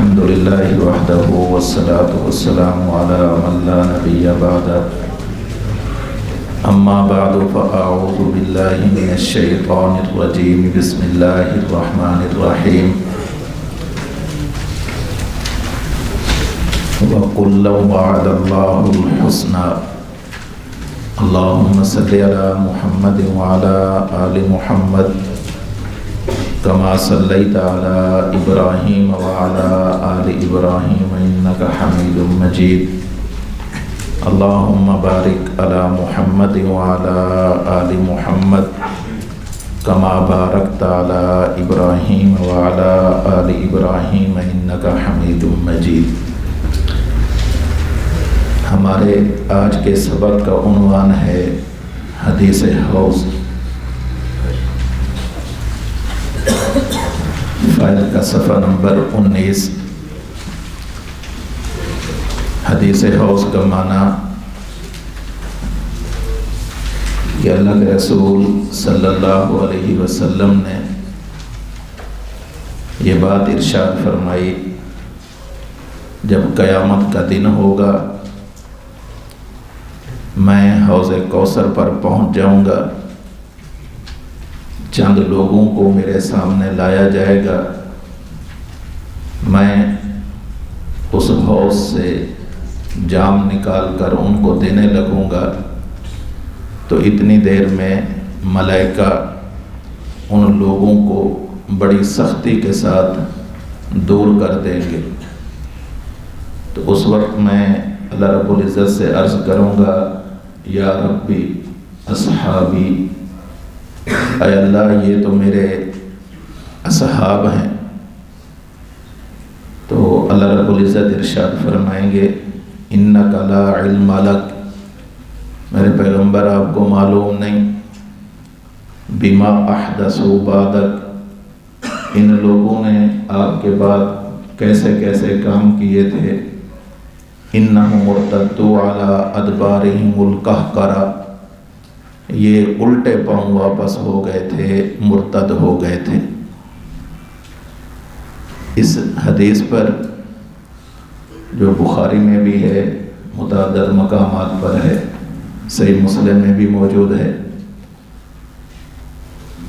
الحمد لله وحده والصلاة والسلام على من لا نبي بعده أما بعد فأعوذ بالله من الشيطان الرجيم بسم الله الرحمن الرحيم وكلا وعد الله الحسنى اللهم صل على محمد وعلى آل محمد كما صليت على إبراهيم وعلى آل إبراهيم إنك حميد مجيد اللهم بارك على محمد وعلى آل محمد كما باركت على إبراهيم وعلى آل إبراهيم إنك حميد مجيد. ہمارے آج کے سبق کا عنوان ہے حدیث حوض. فائل کا صفحہ نمبر 19. حدیث حوض کا معنی کہ اللہ کے رسول صلی اللہ علیہ وسلم نے یہ بات ارشاد فرمائی، جب قیامت کا دن ہوگا میں حوض کوثر پر پہنچ جاؤں گا، چند لوگوں کو میرے سامنے لایا جائے گا، میں اس حوض سے جام نکال کر ان کو دینے لگوں گا تو اتنی دیر میں ملائکہ ان لوگوں کو بڑی سختی کے ساتھ دور کر دیں گے. تو اس وقت میں اللہ رب العزت سے عرض کروں گا، یا ربی اصحابی، اے اللہ یہ تو میرے اصحاب ہیں. تو اللہ رب العزت ارشاد فرمائیں گے، انک لا علم لک، میرے پیغمبر آپ کو معلوم نہیں، بما احدثوا بعدک، ان لوگوں نے آپ کے بعد کیسے کیسے کام کیے تھے. انہم مرتدوا علی ادبارہم القہقرہ، یہ الٹے پاؤں واپس ہو گئے تھے، مرتد ہو گئے تھے. اس حدیث پر جو بخاری میں بھی ہے، متعدد مقامات پر ہے، صحیح مسلم میں بھی موجود ہے،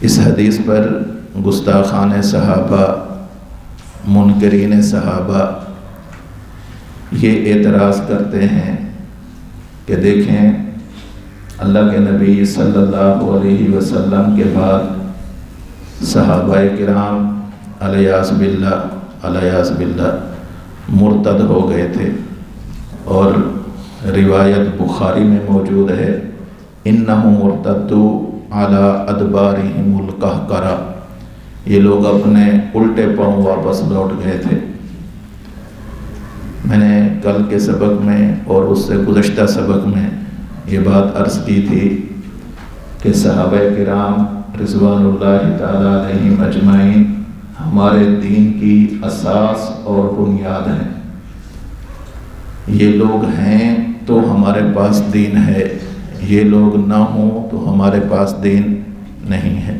اس حدیث پر گستاخان صحابہ، منکرین صحابہ یہ اعتراض کرتے ہیں کہ دیکھیں اللہ کے نبی صلی اللہ علیہ وسلم کے بعد صحابہ کرام علیہ باللہ مرتد ہو گئے تھے، اور روایت بخاری میں موجود ہے، انہم مرتدوا علی ادبارہم القہقرہ، یہ لوگ اپنے الٹے پاؤں واپس لوٹ گئے تھے. میں نے کل کے سبق میں اور اس سے گزشتہ سبق میں یہ بات عرض کی تھی کہ صحابہ کرام رضوان اللہ تعالیٰ علیہم اجمعین ہمارے دین کی اساس اور بنیاد ہیں. یہ لوگ ہیں تو ہمارے پاس دین ہے، یہ لوگ نہ ہوں تو ہمارے پاس دین نہیں ہے.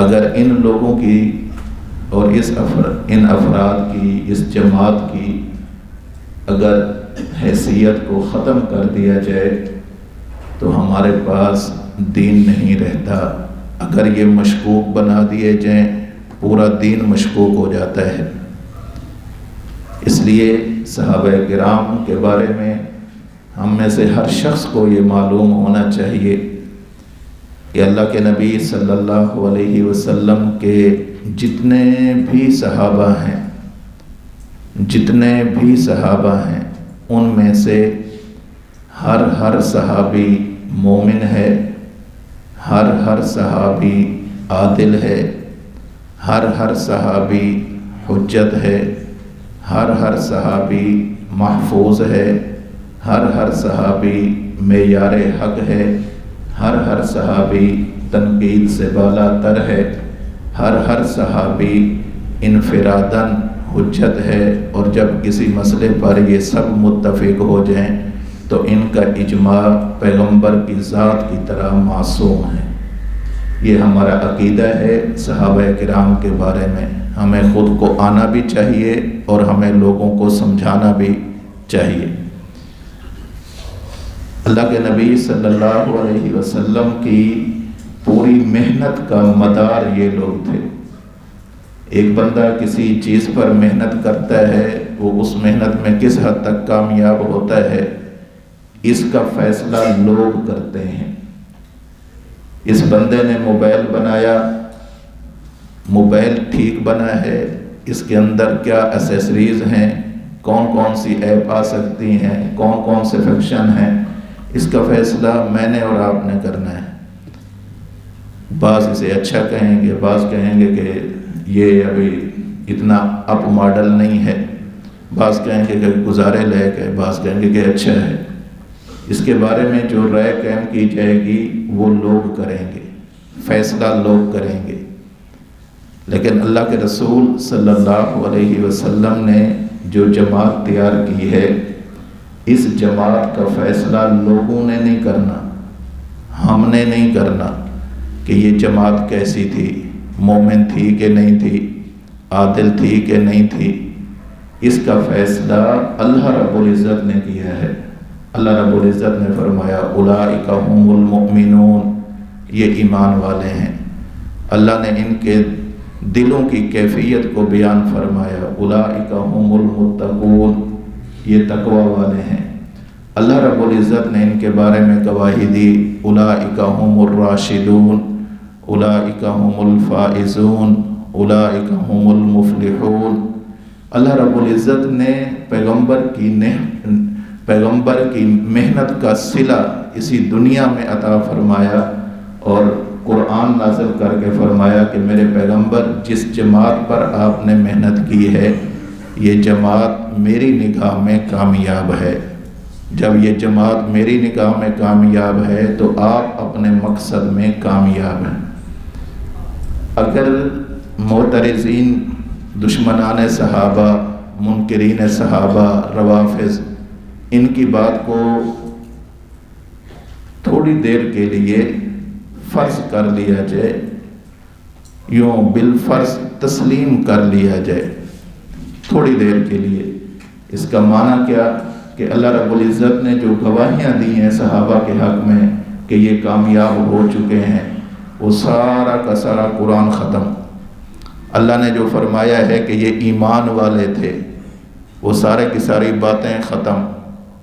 اگر ان لوگوں کی اور ان افراد کی، اس جماعت کی اگر حیثیت کو ختم کر دیا جائے تو ہمارے پاس دین نہیں رہتا. اگر یہ مشکوک بنا دیے جائیں پورا دین مشکوک ہو جاتا ہے. اس لیے صحابہ کرام کے بارے میں ہم میں سے ہر شخص کو یہ معلوم ہونا چاہیے کہ اللہ کے نبی صلی اللہ علیہ وسلم کے جتنے بھی صحابہ ہیں ان میں سے ہر صحابی مومن ہے، ہر صحابی عادل ہے، ہر صحابی حجت ہے، ہر صحابی محفوظ ہے، ہر صحابی معیار حق ہے، ہر صحابی تنقید سے بالا تر ہے، ہر صحابی انفراداً حجت ہے. اور جب کسی مسئلے پر یہ سب متفق ہو جائیں تو ان کا اجماع پیغمبر کی ذات کی طرح معصوم ہے. یہ ہمارا عقیدہ ہے صحابہ کرام کے بارے میں. ہمیں خود کو آنا بھی چاہیے اور ہمیں لوگوں کو سمجھانا بھی چاہیے. اللہ کے نبی صلی اللہ علیہ وسلم کی پوری محنت کا مدار یہ لوگ تھے. ایک بندہ کسی چیز پر محنت کرتا ہے، وہ اس محنت میں کس حد تک کامیاب ہوتا ہے، اس کا فیصلہ لوگ کرتے ہیں. اس بندے نے موبائل بنایا، موبائل ٹھیک بنا ہے، اس کے اندر کیا ایسیسریز ہیں، کون کون سی ایپ آ سکتی ہیں، کون کون سے فنکشن ہیں، اس کا فیصلہ میں نے اور آپ نے کرنا ہے. بعض اسے اچھا کہیں گے، بعض کہیں گے کہ یہ ابھی اتنا اپ ماڈل نہیں ہے، بعض کہیں گے کہ گزارے لائق ہے، بعض کہیں گے کہ اچھا ہے. اس کے بارے میں جو رائے قائم کی جائے گی وہ لوگ کریں گے، فیصلہ لوگ کریں گے. لیکن اللہ کے رسول صلی اللہ علیہ وسلم نے جو جماعت تیار کی ہے، اس جماعت کا فیصلہ لوگوں نے نہیں کرنا، ہم نے نہیں کرنا کہ یہ جماعت کیسی تھی، مومن تھی کہ نہیں تھی، عادل تھی کہ نہیں تھی. اس کا فیصلہ اللہ رب العزت نے کیا ہے. اللہ رب العزت نے فرمایا اولئک هم المؤمنون، یہ ایمان والے ہیں. اللہ نے ان کے دلوں کی کیفیت کو بیان فرمایا اولئک هم المتقون، یہ تقوی والے ہیں. اللہ رب العزت نے ان کے بارے میں گواہی دی اولئک هم الراشدون، اولئک هم الفائزون، اولئک هم المفلحون. اللہ رب العزت نے پیغمبر کی محنت کا صلہ اسی دنیا میں عطا فرمایا اور قرآن نازل کر کے فرمایا کہ میرے پیغمبر جس جماعت پر آپ نے محنت کی ہے یہ جماعت میری نگاہ میں کامیاب ہے. جب یہ جماعت میری نگاہ میں کامیاب ہے تو آپ اپنے مقصد میں کامیاب ہیں. اگر معترضین، دشمنان صحابہ، منکرین صحابہ، روافض ان کی بات کو تھوڑی دیر کے لیے فرض کر لیا جائے، یوں بالفرض تسلیم کر لیا جائے تھوڑی دیر کے لیے، اس کا معنی کیا کہ اللہ رب العزت نے جو گواہیاں دی ہیں صحابہ کے حق میں کہ یہ کامیاب ہو چکے ہیں، وہ سارا کا سارا قرآن ختم. اللہ نے جو فرمایا ہے کہ یہ ایمان والے تھے، وہ سارے کی ساری باتیں ختم.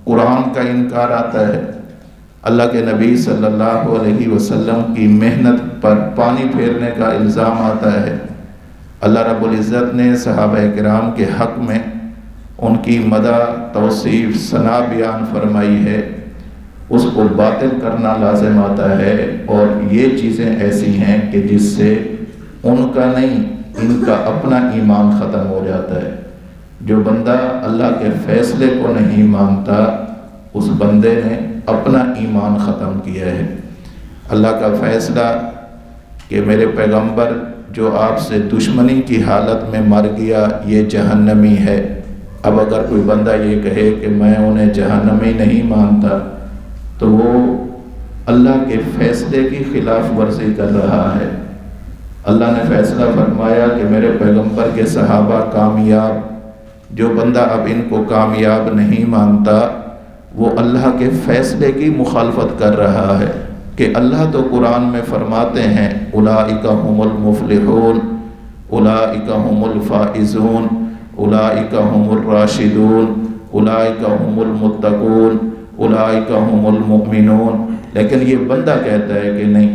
قرآن کا انکار آتا ہے، اللہ کے نبی صلی اللہ علیہ وسلم کی محنت پر پانی پھیرنے کا الزام آتا ہے. اللہ رب العزت نے صحابہ کرام کے حق میں ان کی مدح، توصیف، ثنا بیان فرمائی ہے، اس کو باطل کرنا لازم آتا ہے. اور یہ چیزیں ایسی ہیں کہ جس سے ان کا نہیں، ان کا اپنا ایمان ختم ہو جاتا ہے. جو بندہ اللہ کے فیصلے کو نہیں مانتا اس بندے نے اپنا ایمان ختم کیا ہے. اللہ کا فیصلہ کہ میرے پیغمبر جو آپ سے دشمنی کی حالت میں مر گیا یہ جہنمی ہے. اب اگر کوئی بندہ یہ کہے کہ میں انہیں جہنمی نہیں مانتا تو وہ اللہ کے فیصلے کی خلاف ورزی کر رہا ہے. اللہ نے فیصلہ فرمایا کہ میرے پیغمبر کے صحابہ کامیاب. جو بندہ اب ان کو کامیاب نہیں مانتا وہ اللہ کے فیصلے کی مخالفت کر رہا ہے کہ اللہ تو قرآن میں فرماتے ہیں اولئک هم المفلحون، اولئک هم الفائزون، اولئک هم الراشدون، اولئک هم المتقون، اولئک هم المؤمنون. لیکن یہ بندہ کہتا ہے کہ نہیں،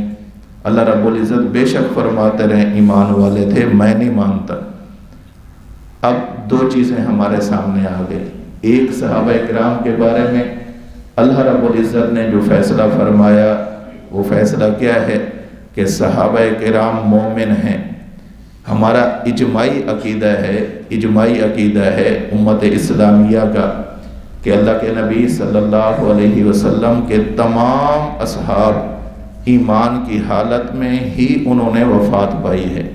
اللہ رب العزت بے شک فرماتے رہے ایمان والے تھے، میں نہیں مانتا. اب دو چیزیں ہمارے سامنے آ گئی. ایک صحابہ کرام کے بارے میں اللہ رب العزت نے جو فیصلہ فرمایا وہ فیصلہ کیا ہے کہ صحابہ کرام مومن ہیں. ہمارا اجماعی عقیدہ ہے امت اسلامیہ کا کہ اللہ کے نبی صلی اللہ علیہ وسلم کے تمام اصحاب ایمان کی حالت میں ہی انہوں نے وفات پائی ہے.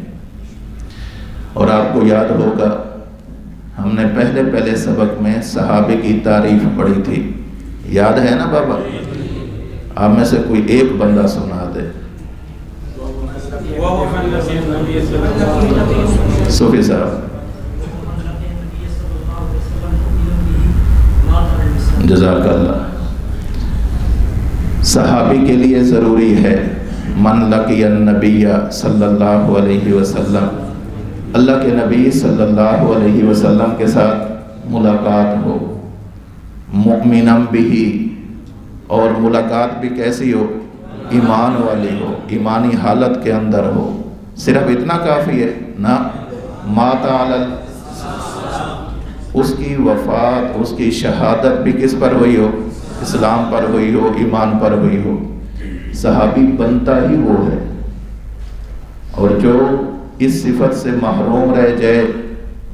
اور آپ کو یاد ہوگا ہم نے پہلے سبق میں صحابے کی تعریف پڑھی تھی، یاد ہے نا بابا؟ آپ میں سے کوئی ایک بندہ سنا دے. صوفی صاحب جزاک اللہ. صحابی کے لیے ضروری ہے من لقی النبی صلی اللہ علیہ وسلم، اللہ کے نبی صلی اللہ علیہ وسلم کے ساتھ ملاقات ہو، مؤمنا بہ، اور ملاقات بھی کیسی ہو؟ ایمان والی ہو، ایمانی حالت کے اندر ہو. صرف اتنا کافی ہے نا؟ مات علی اس کی وفات، اس کی شہادت بھی کس پر ہوئی ہو؟ اسلام پر ہوئی ہو، ایمان پر ہوئی ہو. صحابی بنتا ہی وہ ہے، اور جو اس صفت سے محروم رہ جائے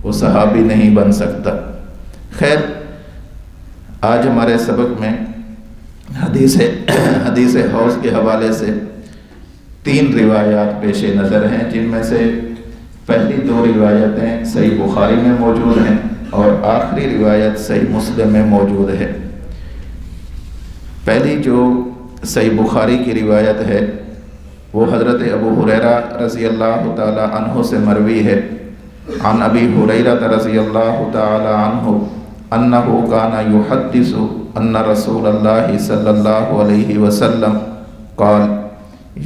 وہ صحابی نہیں بن سکتا. خیر، آج ہمارے سبق میں حدیث حوض کے حوالے سے 3 روایات پیش نظر ہیں، جن میں سے پہلی 2 روایتیں صحیح بخاری میں موجود ہیں اور آخری روایت صحیح مسلم میں موجود ہے. پہلی جو صحیح بخاری کی روایت ہے وہ حضرت ابو ہریرہ رضی اللہ تعالی عنہ سے مروی ہے. عن ابی ہریرہ رضی اللہ تعالی عنہ انہ کان یحدث ان رسول اللہ صلی اللہ علیہ وسلم قال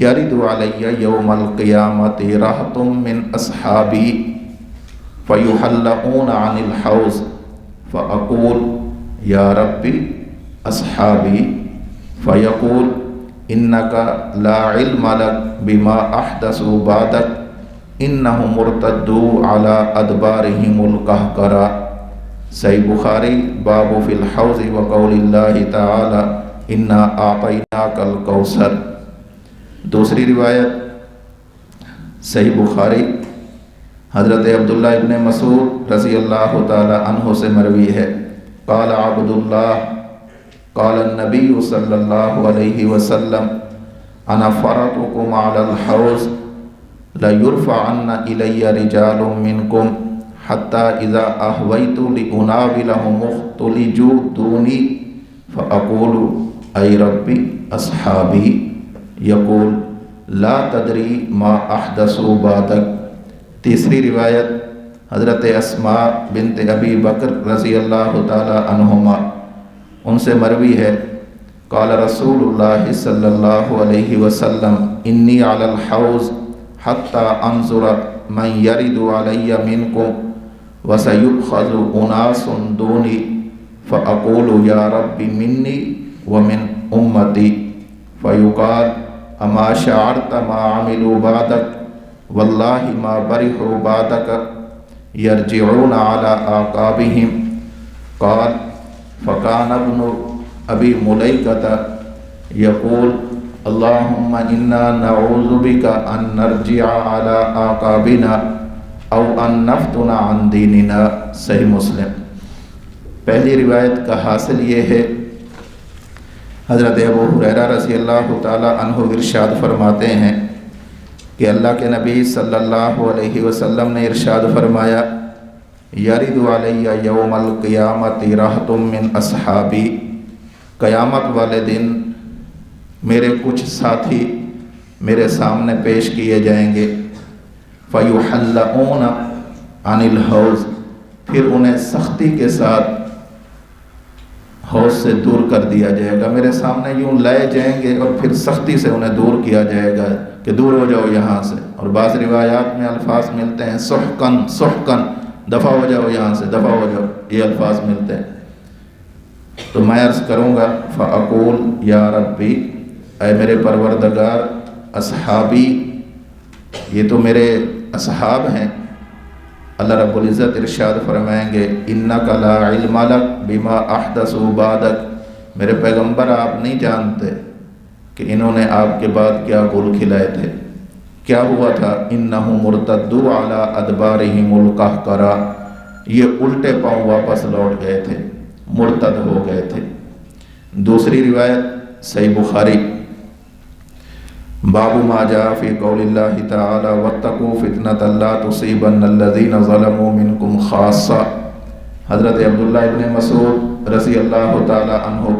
یرد علی یوم القیامت رہط من اصحابی فیحلقون عن الحوض فاقول یا ربی اصحابی فیقول انکا لا علم لک بما احدثوا بعدک انہم مرتدوا علی ادبارہم القہقرہ. صحیح بخاری باب فی الحوض وقول اللہ تعالی انا اعطیناک الکوثر. دوسری روایت صحیح بخاری حضرت عبداللہ ابن مسعود رضی اللہ تعالی عنہ سے مروی ہے. قال عبداللہ قال النبی صلی اللہ علیہ وسلم انا فرطکم علی الحوض لیرفعن الی رجال منکم حتی اذا احویت لاناولهم اختلجوا دونی فاقول ای ربی اصحابی یقول لا تدری ما احدثوا بعدک. تیسری روایت حضرت اسماء بنت ابی بکر رضی اللہ تعالی عنہما ان سے مروی ہے. قال رسول اللہ صلی اللہ علیہ وسلم انی علی الحوض حتی انظر من یرد علی منکم وسیؤخذ اناس دونی فاقول یا رب منی ومن امتی فیقال اما شعرت ما عملوا بعدک واللہ ما برحوا بعدک یرجعون علی اعقابہم. قال فکان ابن ابی ملیکۃ یقول اللہم انا نعوذ بک ان نرجع علی اعقابنا او ان نفتن عن دیننا. صحیح مسلم. پہلی روایت کا حاصل یہ ہے، حضرت ابو ہریرہ رضی اللہ تعالی عنہ ارشاد فرماتے ہیں کہ اللہ کے نبی صلی اللہ علیہ وسلم نے ارشاد فرمایا یرد علی یوم القیامت رہط من اصحابی، قیامت والے دن میرے کچھ ساتھی میرے سامنے پیش کیے جائیں گے. فیحلقون عن الحوض، پھر انہیں سختی کے ساتھ حوض سے دور کر دیا جائے گا. میرے سامنے یوں لائے جائیں گے اور پھر سختی سے انہیں دور کیا جائے گا کہ دور ہو جاؤ یہاں سے. اور بعض روایات میں الفاظ ملتے ہیں سحقن سحقن، دفع ہو جاؤ یہاں سے، دفع ہو جاؤ، یہ الفاظ ملتے ہیں. تو میں عرض کروں گا فاقول یا ربی، اے میرے پروردگار، اصحابی، یہ تو میرے اصحاب ہیں. اللہ رب العزت ارشاد فرمائیں گے انک لا علم لک بما احدثوا بعدک، میرے پیغمبر آپ نہیں جانتے کہ انہوں نے آپ کے بعد کیا گل کھلائے تھے، کیا ہوا تھا. انہم مرتدوا علی ادبارہم القہقرہ، یہ الٹے پاؤں واپس لوٹ گئے تھے، مرتد ہو گئے تھے. دوسری روایت صحیح بخاری باب ما جاء فی قول اللہ تعالی واتقوا فتنۃ لا تصیبن الذین ظلموا منکم خاصہ. حضرت عبداللہ ابن مسعود رضی اللہ تعالی عنہ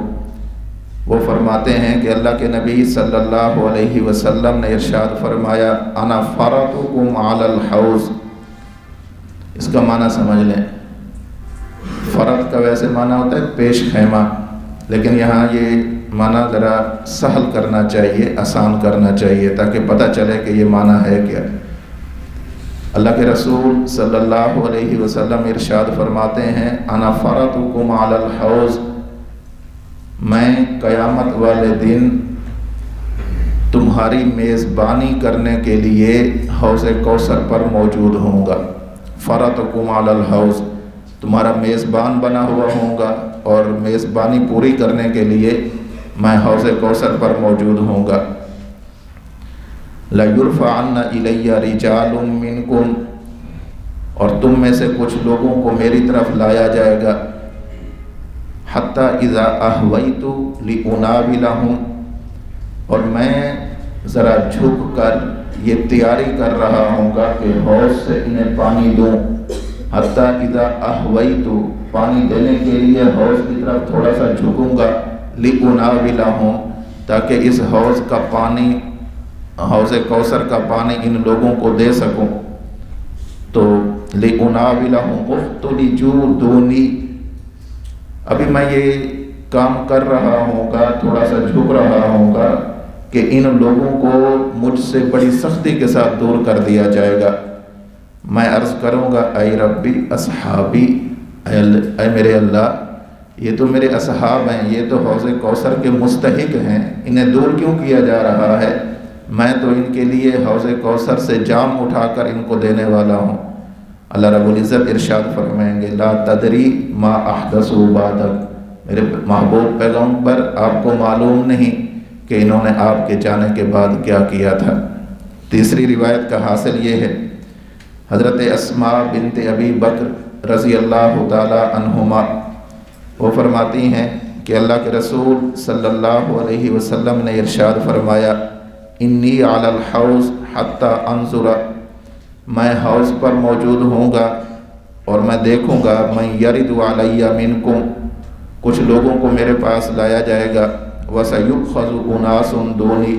وہ فرماتے ہیں کہ اللہ کے نبی صلی اللہ علیہ وسلم نے ارشاد فرمایا انا فرطکم علی الحوض. اس کا معنی سمجھ لیں. فرط کا ویسے معنی ہوتا ہے پیش خیمہ، لیکن یہاں یہ معنی ذرا سہل کرنا چاہیے، آسان کرنا چاہیے تاکہ پتہ چلے کہ یہ معنی ہے کیا. اللہ کے رسول صلی اللہ علیہ وسلم ارشاد فرماتے ہیں انا فرطکم علی الحوض، میں قیامت والے دن تمہاری میزبانی کرنے کے لیے حوض کوثر پر موجود ہوں گا. فرطکم علی الحوض، تمہارا میزبان بنا ہوا ہوں گا اور میزبانی پوری کرنے کے لیے میں حوض کوثر پر موجود ہوں گا. لَيُرْفَعَنَّ إِلَيَّ رِجَالٌ مِّنْكُمْ، اور تم میں سے کچھ لوگوں کو میری طرف لایا جائے گا. حَتَّى إِذَا أَهْوَيْتُ لِأُنَاوِلَهُمْ، اور میں ذرا جھک کر یہ تیاری کر رہا ہوں گا کہ حوض سے انہیں پانی دوں. حَتَّى إِذَا أَهْوَيْتُ، پانی دینے کے لیے حوض کی طرف تھوڑا سا جھکوں گا. لِأُنَاوِلَهُمْ، تاکہ اس حوض کا پانی، حوض کوثر کا پانی ان لوگوں کو دے سکوں. تو لِأُنَاوِلَهُمْ اُخْتُلِجُوا دُونِي، ابھی میں یہ کام کر رہا ہوں گا، تھوڑا سا جھک رہا ہوں گا کہ ان لوگوں کو مجھ سے بڑی سختی کے ساتھ دور کر دیا جائے گا. میں عرض کروں گا اے ربی اصحابی، اے میرے اللہ، یہ تو میرے اصحاب ہیں، یہ تو حوض کوثر کے مستحق ہیں، انہیں دور کیوں کیا جا رہا ہے؟ میں تو ان کے لیے حوض کوثر سے جام اٹھا کر ان کو دینے والا ہوں. اللہ رب العزت ارشاد فرمائیں گے لا تدری ما احدثوا بعدک، میرے محبوب پیغمبر آپ کو معلوم نہیں کہ انہوں نے آپ کے جانے کے بعد کیا کیا تھا. تیسری روایت کا حاصل یہ ہے، حضرت اسماء بنت ابی بکر رضی اللہ تعالی عنہما وہ فرماتی ہیں کہ اللہ کے رسول صلی اللہ علیہ وسلم نے ارشاد فرمایا انی علی الحوض حتی انظر، میں حوض پر موجود ہوں گا اور میں دیکھوں گا من یرد علی منکم، کچھ لوگوں کو میرے پاس لایا جائے گا. وَسَيُؤْخَذُ أُنَاسٌ دُونِي،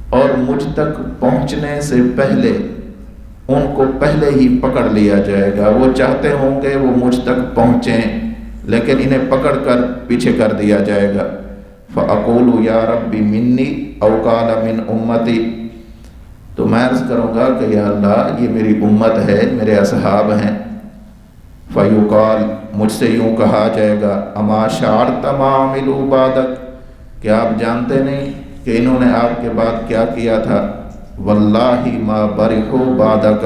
اور مجھ تک پہنچنے سے پہلے ان کو پہلے ہی پکڑ لیا جائے گا. وہ چاہتے ہوں گے وہ مجھ تک پہنچیں لیکن انہیں پکڑ کر پیچھے کر دیا جائے گا. فَأَقُولُ يَا رَبِّ مِنِّي أَوْ قَالَ مِنْ أُمَّتِي، تو میں عرض کروں گا کہ یا اللہ یہ میری امت ہے، میرے اصحاب ہیں. فَيُقَال، مجھ سے یوں کہا جائے گا اما شعرت ما عملوا بعدک، کیا آپ جانتے نہیں کہ انہوں نے آپ کے بعد کیا کیا تھا؟ واللہ ما برحوا بعدک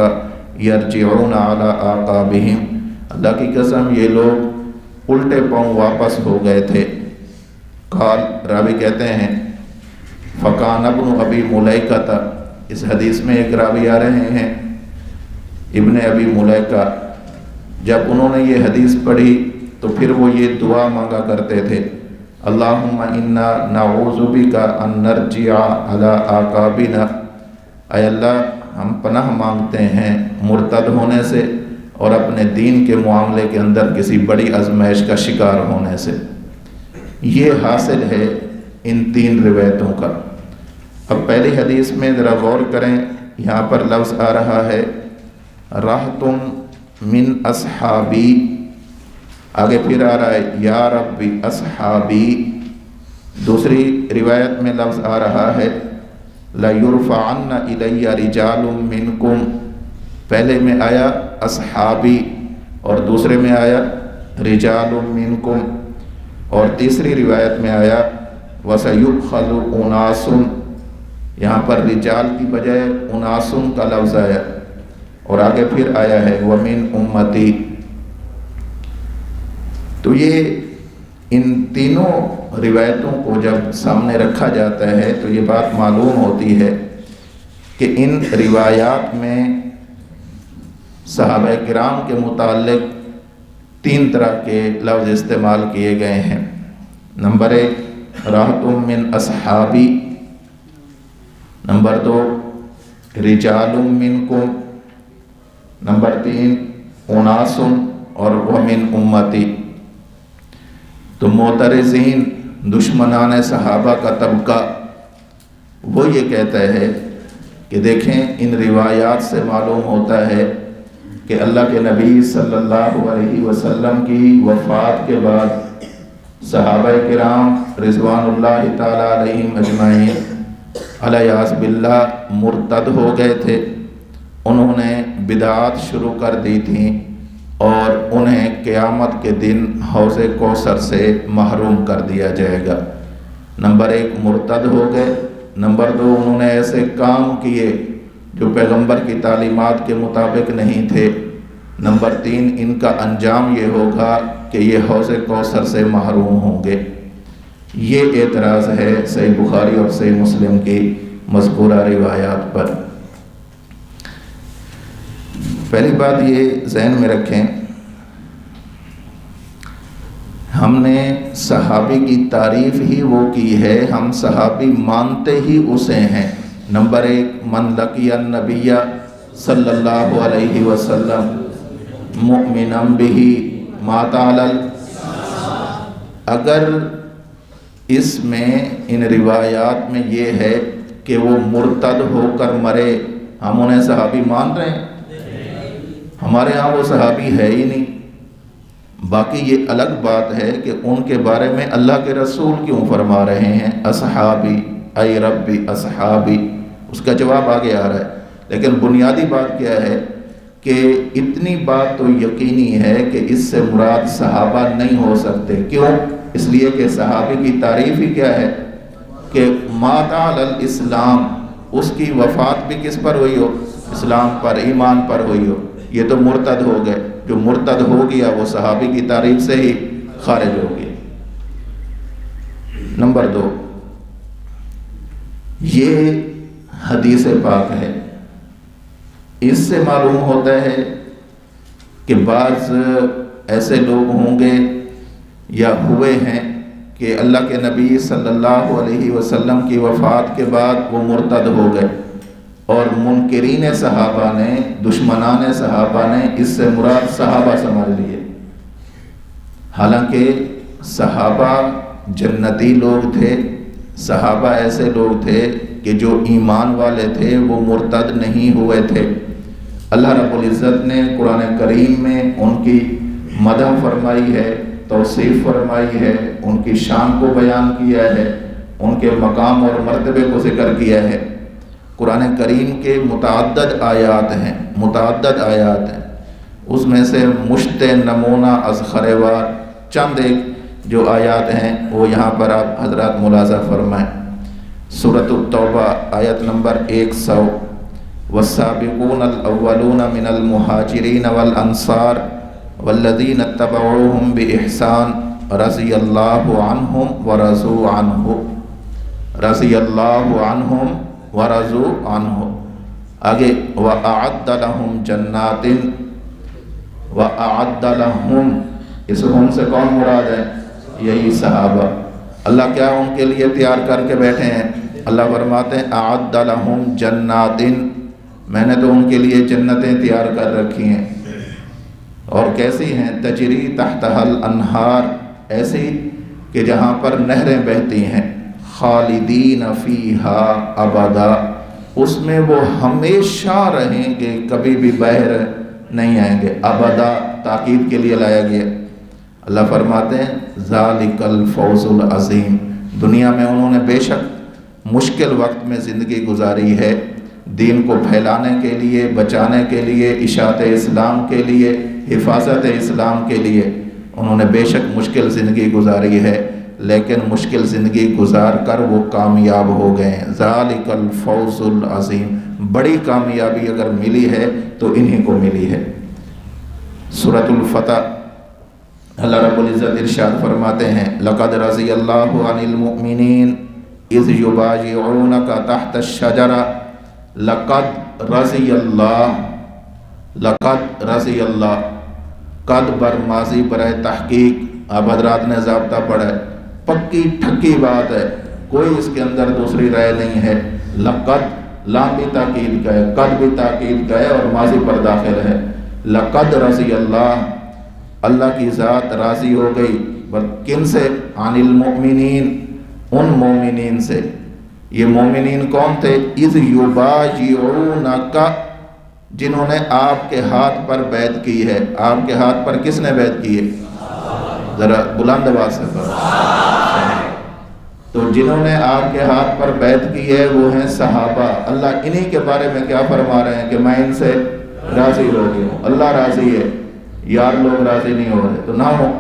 یرجعون علی اعقابہم، اللہ کی قسم یہ لوگ الٹے پاؤں واپس ہو گئے تھے. قال، راوی کہتے ہیں فکان ابن ابی ملیکہ، اس حدیث میں ایک راوی آ رہے ہیں ابن ابی ملیکہ، جب انہوں نے یہ حدیث پڑھی تو پھر وہ یہ دعا مانگا کرتے تھے اللہم انا نعوذ بک ان نرجع علی اعقابنا، اے اللہ ہم پناہ مانگتے ہیں مرتد ہونے سے اور اپنے دین کے معاملے کے اندر کسی بڑی آزمائش کا شکار ہونے سے. یہ حاصل ہے ان تین روایتوں کا. اب پہلی حدیث میں ذرا غور کریں، یہاں پر لفظ آ رہا ہے راحتم من اصحابی، آگے پھر آ رہا ہے یا ربی اصحابی. دوسری روایت میں لفظ آ رہا ہے لَيُرْفَعَنَّ إِلَيَّ رِجَالٌ مِّنْكُمْ، پہلے میں آیا اصحابی اور دوسرے میں آیا رِجَالٌ مِّنْكُمْ، اور تیسری روایت میں آیا وَسَيُؤْخَذُ أُنَاسٌ، یہاں پر رجال کی بجائے اناسن کا لفظ آیا اور آگے پھر آیا ہے وَمِنْ أُمَّتِي. تو یہ ان تینوں روایتوں کو جب سامنے رکھا جاتا ہے تو یہ بات معلوم ہوتی ہے کہ ان روایات میں صحابہ کرام کے متعلق تین طرح کے لفظ استعمال کیے گئے ہیں. نمبر 1 راحتم من اصحابی، نمبر 2 رجال منکم، نمبر 3 اناس اور ومن امتی. تو معترضین دشمنان صحابہ کا طبقہ وہ یہ کہتا ہے کہ دیکھیں ان روایات سے معلوم ہوتا ہے کہ اللہ کے نبی صلی اللہ علیہ وسلم کی وفات کے بعد صحابہ کرام رضوان اللہ تعالیٰ علیہم اجمعین الیاذ باللہ مرتد ہو گئے تھے. انہوں نے بدعات شروع کر دی تھیں اور انہیں قیامت کے دن حوض کوثر سے محروم کر دیا جائے گا. نمبر 1 مرتد ہو گئے. نمبر 2 انہوں نے ایسے کام کیے جو پیغمبر کی تعلیمات کے مطابق نہیں تھے. نمبر 3 ان کا انجام یہ ہوگا کہ یہ حوض کوثر سے محروم ہوں گے. یہ اعتراض ہے صحیح بخاری اور صحیح مسلم کی مذکورہ روایات پر. پہلی بات یہ ذہن میں رکھیں، ہم نے صحابی کی تعریف ہی وہ کی ہے، ہم صحابی مانتے ہی اسے ہیں. نمبر 1 من لقی النبی صلی اللہ علیہ وسلم مؤمنا بہ مات علی. اگر اس میں ان روایات میں یہ ہے کہ وہ مرتد ہو کر مرے، ہم انہیں صحابی مان رہے ہیں؟ ہمارے ہاں وہ صحابی ہے ہی نہیں. باقی یہ الگ بات ہے کہ ان کے بارے میں اللہ کے رسول کیوں فرما رہے ہیں اصحابی اے ربی اصحابی، اس کا جواب آگے آ رہا ہے. لیکن بنیادی بات کیا ہے کہ اتنی بات تو یقینی ہے کہ اس سے مراد صحابہ نہیں ہو سکتے. کیوں؟ اس لیے کہ صحابی کی تعریف ہی کیا ہے کہ مات علی الاسلام، اس کی وفات بھی کس پر ہوئی ہو؟ اسلام پر، ایمان پر ہوئی ہو. یہ تو مرتد ہو گئے. جو مرتد ہو گیا وہ صحابی کی تعریف سے ہی خارج ہو گیا. نمبر 2 یہ حدیث پاک ہے. اس سے معلوم ہوتا ہے کہ بعض ایسے لوگ ہوں گے یا ہوئے ہیں کہ اللہ کے نبی صلی اللہ علیہ وسلم کی وفات کے بعد وہ مرتد ہو گئے، اور منکرین صحابہ نے، دشمنان صحابہ نے اس سے مراد صحابہ سمجھ لیے. حالانکہ صحابہ جنتی لوگ تھے. صحابہ ایسے لوگ تھے کہ جو ایمان والے تھے وہ مرتد نہیں ہوئے تھے. اللہ رب العزت نے قرآن کریم میں ان کی مدح فرمائی ہے، توصیف فرمائی ہے، ان کی شان کو بیان کیا ہے، ان کے مقام اور مرتبے کو ذکر کیا ہے. قرآن کریم کے متعدد آیات ہیں. اس میں سے مشت نمونہ از خریوار چند ایک جو آیات ہیں وہ یہاں پر آپ حضرات ملاحظہ فرمائیں. سورۃ التوبہ آیت نمبر 100 والسابقون الاولون من المہاجرین والانصار والذین اتبعوہم بإحسان رضی اللہ عنہم ورضوا عنہ. رضی اللہ عنہم ورضوا عنہ. آگے وَأَعَدَّ لَهُمْ جَنَّاتٍ وَأَعَدَّ لَهُمْ، اس ہم سے کون مراد ہے؟ یہی صحابہ. اللہ کیا ان کے لیے تیار کر کے بیٹھے ہیں؟ اللہ فرماتے ہیں اعد لہم جنات، میں نے تو ان کے لیے جنتیں تیار کر رکھی ہیں. اور کیسی ہیں؟ تجری تحتہا الانہار، ایسی کہ جہاں پر نہریں بہتی ہیں. خالدین فیہا ابدا، اس میں وہ ہمیشہ رہیں گے، کبھی بھی باہر نہیں آئیں گے. ابدا تاکید کے لیے لایا گیا. اللہ فرماتے ہیں ذالک الفوز العظیم، دنیا میں انہوں نے بے شک مشکل وقت میں زندگی گزاری ہے، دین کو پھیلانے کے لیے، بچانے کے لیے، اشاعت اسلام کے لیے، حفاظت اسلام کے لیے انہوں نے بے شک مشکل زندگی گزاری ہے، لیکن مشکل زندگی گزار کر وہ کامیاب ہو گئے ہیں. ذالک الفوز العظیم، بڑی کامیابی اگر ملی ہے تو انہی کو ملی ہے. سورۃ الفتح اللہ رب العزت ارشاد فرماتے ہیں لقد رضی اللہ عن المؤمنین اذ یبایعونک تحت الشجرہ. لقد رضی اللہ، لقد رضی اللہ، قد بر ماضی برائے تحقیق. آپ حضرات نے ضابطہ پڑھا ہے، پکی ٹھکی بات ہے، کوئی اس کے اندر دوسری رائے نہیں ہے. لقد، لام بھی تاکید کا ہے، قد بھی تاکید کا ہے اور ماضی پر داخل ہے. لقد رضی اللہ، اللہ کی ذات راضی ہو گئی، کن سے؟ عن المؤمنین، ان مومنین سے۔ یہ مومنین کون تھے؟ اذ یبایعونک، جنہوں نے آپ کے ہاتھ پر بیعت کی ہے۔ آپ کے ہاتھ پر کس نے بیعت کی ہے؟ ذرا بلند آواز سے پڑھو۔ تو جنہوں نے آپ کے ہاتھ پر بیعت کی ہے وہ ہیں صحابہ۔ اللہ انہی کے بارے میں کیا فرما رہے ہیں کہ میں ان سے راضی ہو گیا ہوں۔ اللہ راضی ہے، یار لوگ راضی نہیں ہو رہے تو نہ ہو،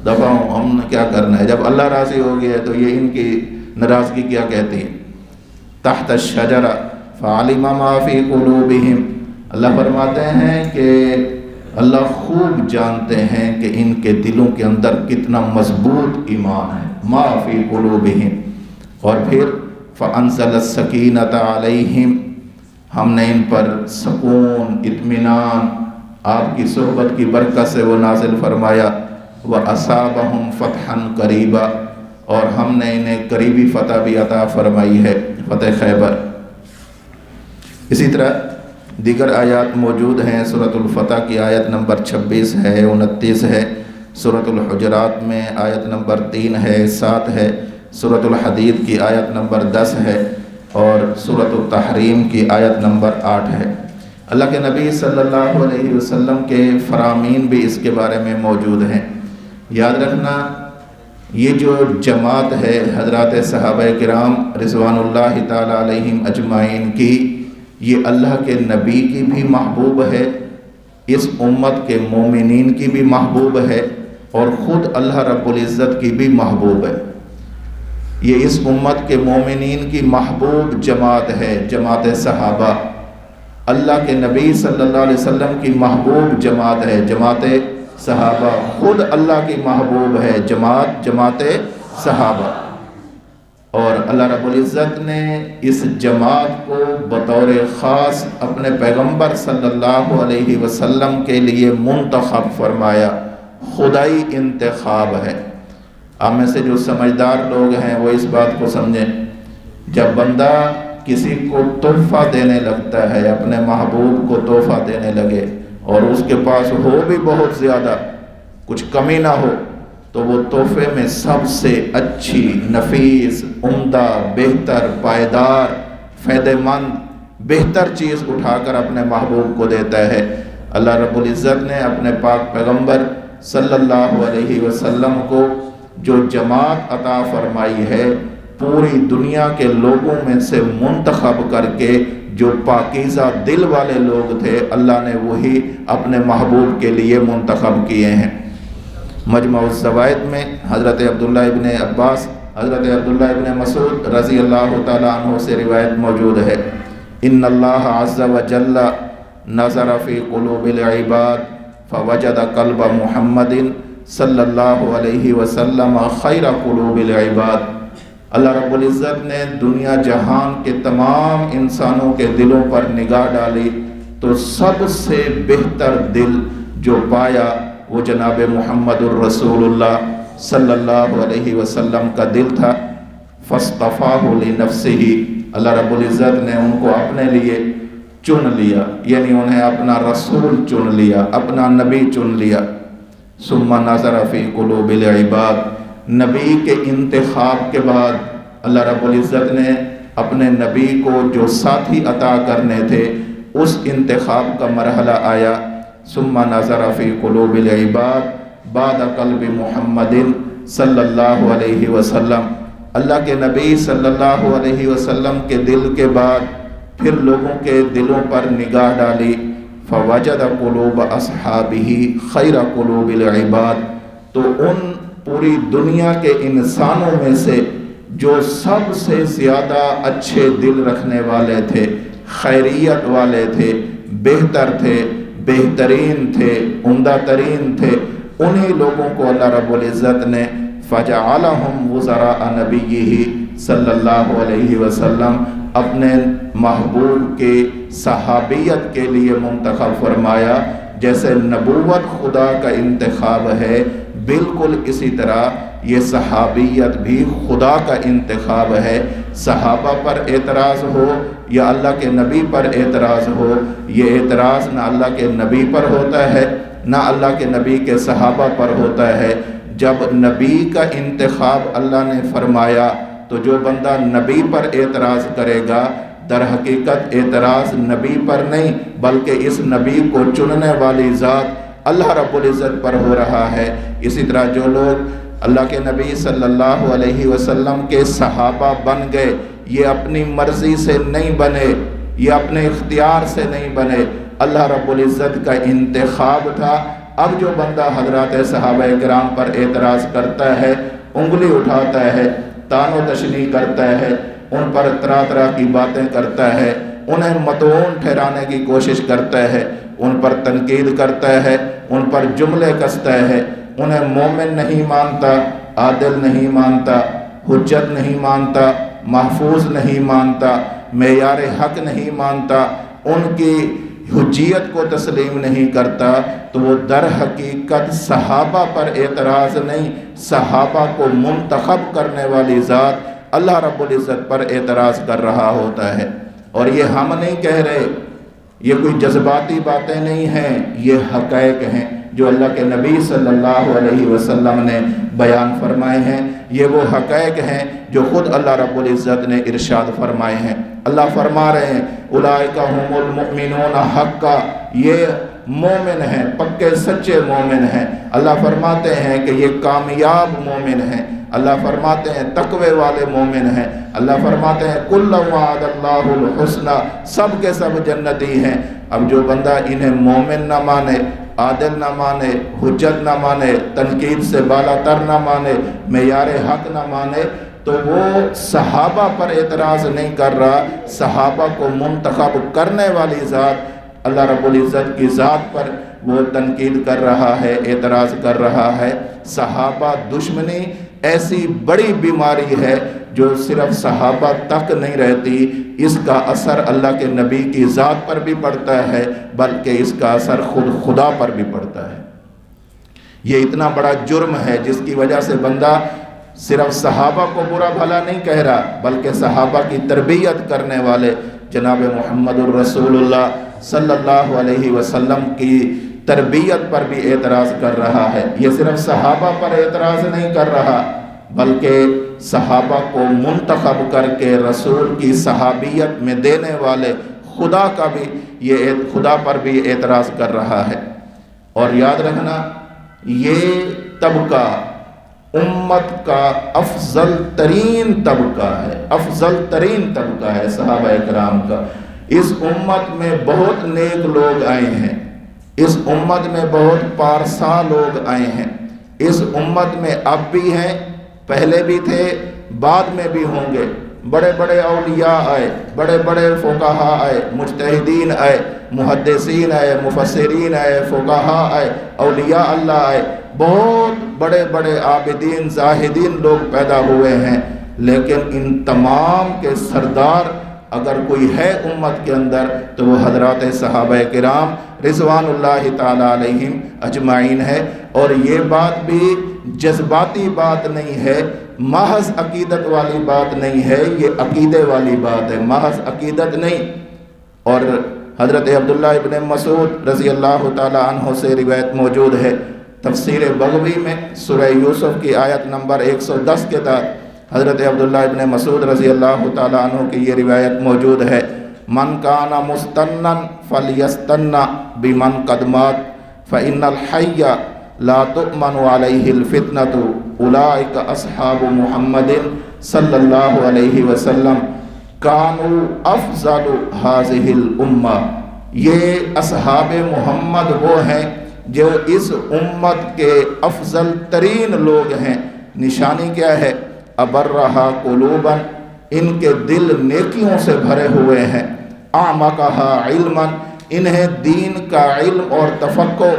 دفع ہوں، ہم نے کیا کرنا ہے؟ جب اللہ راضی ہو گیا ہے تو یہ ان کی ناراضگی کیا کہتی ہے؟ تحت الشجرہ فعلم ما فی قلوبہم، اللہ فرماتے ہیں کہ اللہ خوب جانتے ہیں کہ ان کے دلوں کے اندر کتنا مضبوط ایمان ہے۔ ما فی قلوبہم، اور پھر فانزل السکینۃ علیہم، ہم نے ان پر سکون، اطمینان آپ کی صحبت کی برکت سے وہ نازل فرمایا۔ وَأَصَابَهُمْ فَتْحًا قَرِيبًا، اور ہم نے انہیں قریبی فتح بھی عطا فرمائی ہے، فتح خیبر۔ اسی طرح دیگر آیات موجود ہیں۔ سورۃ الفتح کی آیت نمبر 26 ہے، 29 ہے، سورۃ الحجرات میں آیت نمبر 3 ہے، 7 ہے، سورۃ الحدید کی آیت نمبر 10 ہے، اور سورۃ التحریم کی آیت نمبر 8 ہے۔ اللہ کے نبی صلی اللہ علیہ وسلم کے فرامین بھی اس کے بارے میں موجود ہیں۔ یاد رکھنا، یہ جو جماعت ہے حضرات صحابہ کرام رضوان اللہ تعالی علیہم اجمعین کی، یہ اللہ کے نبی کی بھی محبوب ہے، اس امت کے مومنین کی بھی محبوب ہے، اور خود اللہ رب العزت کی بھی محبوب ہے۔ یہ اس امت کے مومنین کی محبوب جماعت ہے، جماعت صحابہ۔ اللہ کے نبی صلی اللہ علیہ وسلم کی محبوب جماعت ہے، جماعت صحابہ۔ خود اللہ کی محبوب ہے جماعت صحابہ، اور اللہ رب العزت نے اس جماعت کو بطور خاص اپنے پیغمبر صلی اللہ علیہ وسلم کے لیے منتخب فرمایا۔ خدائی انتخاب ہے۔ آپ میں سے جو سمجھدار لوگ ہیں وہ اس بات کو سمجھیں، جب بندہ کسی کو تحفہ دینے لگتا ہے، اپنے محبوب کو تحفہ دینے لگے، اور اس کے پاس ہو بھی بہت زیادہ، کچھ کمی نہ ہو، تو وہ تحفے میں سب سے اچھی، نفیس، عمدہ، بہتر، پائیدار، فائدہ مند، بہتر چیز اٹھا کر اپنے محبوب کو دیتا ہے۔ اللہ رب العزت نے اپنے پاک پیغمبر صلی اللہ علیہ وسلم کو جو جماعت عطا فرمائی ہے، پوری دنیا کے لوگوں میں سے منتخب کر کے جو پاکیزہ دل والے لوگ تھے، اللہ نے وہی اپنے محبوب کے لیے منتخب کیے ہیں۔ مجمع الزوائد میں حضرت عبداللہ ابن عباس، حضرت عبداللہ ابن مسعود رضی اللہ تعالیٰ عنہ سے روایت موجود ہے، ان اللہ عز وجل نظر فی قلوب العباد فوجد قلب محمد صلی اللہ علیہ وسلم خیر قلوب العباد۔ اللہ رب العزت نے دنیا جہان کے تمام انسانوں کے دلوں پر نگاہ ڈالی تو سب سے بہتر دل جو پایا وہ جناب محمد الرسول اللہ صلی اللہ علیہ وسلم کا دل تھا۔ فاصطفاہ لنفسہ، اللہ رب العزت نے ان کو اپنے لیے چن لیا، یعنی انہیں اپنا رسول چن لیا، اپنا نبی چن لیا۔ ثم نظر فی قلوب العباد، نبی کے انتخاب کے بعد اللہ رب العزت نے اپنے نبی کو جو ساتھی عطا کرنے تھے اس انتخاب کا مرحلہ آیا۔ ثم نظر فی قلوب العباد بعد قلب محمد صلی اللہ علیہ وسلم، اللہ کے نبی صلی اللہ علیہ وسلم کے دل کے بعد پھر لوگوں کے دلوں پر نگاہ ڈالی۔ فوجد قلوب اصحابہ خیر قلوب العباد، تو ان پوری دنیا کے انسانوں میں سے جو سب سے زیادہ اچھے دل رکھنے والے تھے، خیریت والے تھے، بہتر تھے، بہترین تھے، عمدہ ترین تھے، انہی لوگوں کو اللہ رب العزت نے فجعلہم وزراء نبیہ صلی اللہ علیہ وسلم اپنے محبوب کے صحابیت کے لیے منتخب فرمایا۔ جیسے نبوت خدا کا انتخاب ہے، بالکل اسی طرح یہ صحابیت بھی خدا کا انتخاب ہے۔ صحابہ پر اعتراض ہو یا اللہ کے نبی پر اعتراض ہو، یہ اعتراض نہ اللہ کے نبی پر ہوتا ہے نہ اللہ کے نبی کے صحابہ پر ہوتا ہے۔ جب نبی کا انتخاب اللہ نے فرمایا تو جو بندہ نبی پر اعتراض کرے گا در حقیقت اعتراض نبی پر نہیں بلکہ اس نبی کو چننے والی ذات اللہ رب العزت پر ہو رہا ہے۔ اسی طرح جو لوگ اللہ کے نبی صلی اللہ علیہ وسلم کے صحابہ بن گئے، یہ اپنی مرضی سے نہیں بنے، یہ اپنے اختیار سے نہیں بنے، اللہ رب العزت کا انتخاب تھا۔ اب جو بندہ حضرات صحابہ کرام پر اعتراض کرتا ہے، انگلی اٹھاتا ہے، تان و تشنیع کرتا ہے، ان پر طرح طرح کی باتیں کرتا ہے، انہیں مطعون ٹھہرانے کی کوشش کرتا ہے، ان پر تنقید کرتا ہے، ان پر جملے کستا ہے، انہیں مومن نہیں مانتا، عادل نہیں مانتا، حجت نہیں مانتا، محفوظ نہیں مانتا، معیار حق نہیں مانتا، ان کی حجیت کو تسلیم نہیں کرتا، تو وہ در حقیقت صحابہ پر اعتراض نہیں، صحابہ کو منتخب کرنے والی ذات اللہ رب العزت پر اعتراض کر رہا ہوتا ہے۔ اور یہ ہم نہیں کہہ رہے، یہ کوئی جذباتی باتیں نہیں ہیں، یہ حقائق ہیں جو اللہ کے نبی صلی اللہ علیہ وسلم نے بیان فرمائے ہیں۔ یہ وہ حقائق ہیں جو خود اللہ رب العزت نے ارشاد فرمائے ہیں۔ اللہ فرما رہے ہیں اولئک ھم المؤمنون حقا، یہ مومن ہیں، پکے سچے مومن ہیں۔ اللہ فرماتے ہیں کہ یہ کامیاب مومن ہیں، اللہ فرماتے ہیں تقوی والے مومن ہیں، اللہ فرماتے ہیں کل وعد اللہ الحسنى، سب کے سب جنتی ہیں۔ اب جو بندہ انہیں مومن نہ مانے، عادل نہ مانے، حجت نہ مانے، تنقید سے بالا تر نہ مانے، معیار حق نہ مانے، تو وہ صحابہ پر اعتراض نہیں کر رہا، صحابہ کو منتخب کرنے والی ذات اللہ رب العزت کی ذات پر وہ تنقید کر رہا ہے، اعتراض کر رہا ہے۔ صحابہ دشمنی ایسی بڑی بیماری ہے جو صرف صحابہ تک نہیں رہتی، اس کا اثر اللہ کے نبی کی ذات پر بھی پڑتا ہے بلکہ اس کا اثر خود خدا پر بھی پڑتا ہے۔ یہ اتنا بڑا جرم ہے جس کی وجہ سے بندہ صرف صحابہ کو برا بھلا نہیں کہہ رہا بلکہ صحابہ کی تربیت کرنے والے جناب محمد الرسول اللہ صلی اللہ علیہ وسلم کی تربیت پر بھی اعتراض کر رہا ہے۔ یہ صرف صحابہ پر اعتراض نہیں کر رہا بلکہ صحابہ کو منتخب کر کے رسول کی صحابیت میں دینے والے خدا کا بھی یہ خدا پر بھی اعتراض کر رہا ہے۔ اور یاد رکھنا یہ طبقہ امت کا افضل ترین طبقہ ہے، افضل ترین طبقہ ہے صحابہ کرام کا۔ اس امت میں بہت نیک لوگ آئے ہیں، اس امت میں بہت پارسا لوگ آئے ہیں، اس امت میں اب بھی ہیں، پہلے بھی تھے، بعد میں بھی ہوں گے۔ بڑے بڑے اولیاء آئے، بڑے بڑے فقہاء آئے، مجتہدین آئے، محدثین آئے، مفسرین آئے، فقہاء آئے، اولیاء اللہ آئے، بہت بڑے بڑے عابدین زاہدین لوگ پیدا ہوئے ہیں، لیکن ان تمام کے سردار اگر کوئی ہے امت کے اندر تو وہ حضرات صحابہ کرام رضوان اللہ تعالی علیہم اجمعین ہے۔ اور یہ بات بھی جذباتی بات نہیں ہے، محض عقیدت والی بات نہیں ہے، یہ عقیدے والی بات ہے، محض عقیدت نہیں۔ اور حضرت عبداللہ ابن مسعود رضی اللہ تعالی عنہ سے روایت موجود ہے، تفسیر بغوی میں سورہ یوسف کی آیت نمبر 110 کے تحت حضرت عبداللہ ابن مسعود رضی اللہ تعالی عنہ کی یہ روایت موجود ہے، من کان مستنن فلیستن بمن قد مات فإن الحی لا تؤمن علیہ الفتنة اولئک اصحاب محمد صلی اللہ علیہ وسلم کانوا افضل هذه الامہ۔ یہ اصحاب محمد وہ ہیں جو اس امت کے افضل ترین لوگ ہیں۔ نشانی کیا ہے؟ ابرہا قلوبا، ان کے دل نیکیوں سے بھرے ہوئے ہیں، اعمقہا علما، انہیں دین کا علم اور تفقہ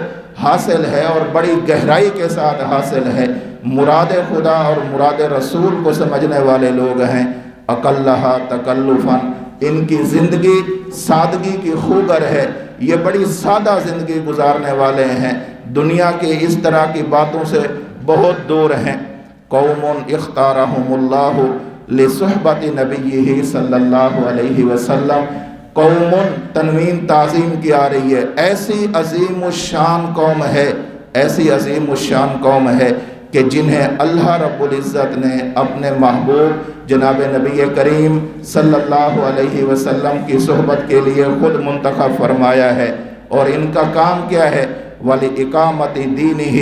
حاصل ہے اور بڑی گہرائی کے ساتھ حاصل ہے، مراد خدا اور مراد رسول کو سمجھنے والے لوگ ہیں، اقلہا تکلفا، ان کی زندگی سادگی کی خوگر ہے، یہ بڑی سادہ زندگی گزارنے والے ہیں، دنیا کے اس طرح کی باتوں سے بہت دور ہیں۔ قوم اختارہم اللہ لصحبت نبیہ صلی اللہ علیہ وسلم، قومن تنوین تعظیم کی آ رہی ہے، ایسی عظیم الشان قوم ہے، ایسی عظیم الشان قوم ہے کہ جنہیں اللہ رب العزت نے اپنے محبوب جناب نبی کریم صلی اللہ علیہ وسلم کی صحبت کے لیے خود منتخب فرمایا ہے۔ اور ان کا کام کیا ہے؟ وَلِإِقَامَةِ دِينِهِ،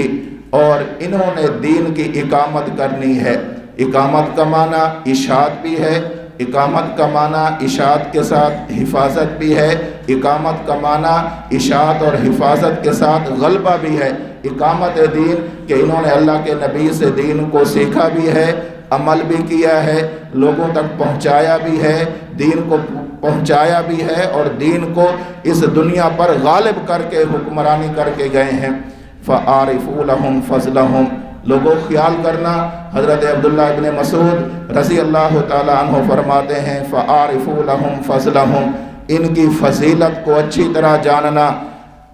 اور انہوں نے دین کی اقامت کرنی ہے۔ اقامت کا معنی اشاعت بھی ہے، اقامت کا معنی اشاعت کے ساتھ حفاظت بھی ہے، اقامت کا معنی اشاعت اور حفاظت کے ساتھ غلبہ بھی ہے۔ اقامت دین کہ انہوں نے اللہ کے نبی سے دین کو سیکھا بھی ہے، عمل بھی کیا ہے، لوگوں تک پہنچایا بھی ہے، دین کو پہنچایا بھی ہے، اور دین کو اس دنیا پر غالب کر کے حکمرانی کر کے گئے ہیں۔ فَعَارِفُوا لَهُمْ فَضْلَهُمْ، لوگوں خیال کرنا، حضرت عبداللہ ابن مسعود رضی اللہ تعالی عنہ فرماتے ہیں فَعَارِفُوا لَهُمْ فَضْلَهُمْ، ان کی فضیلت کو اچھی طرح جاننا،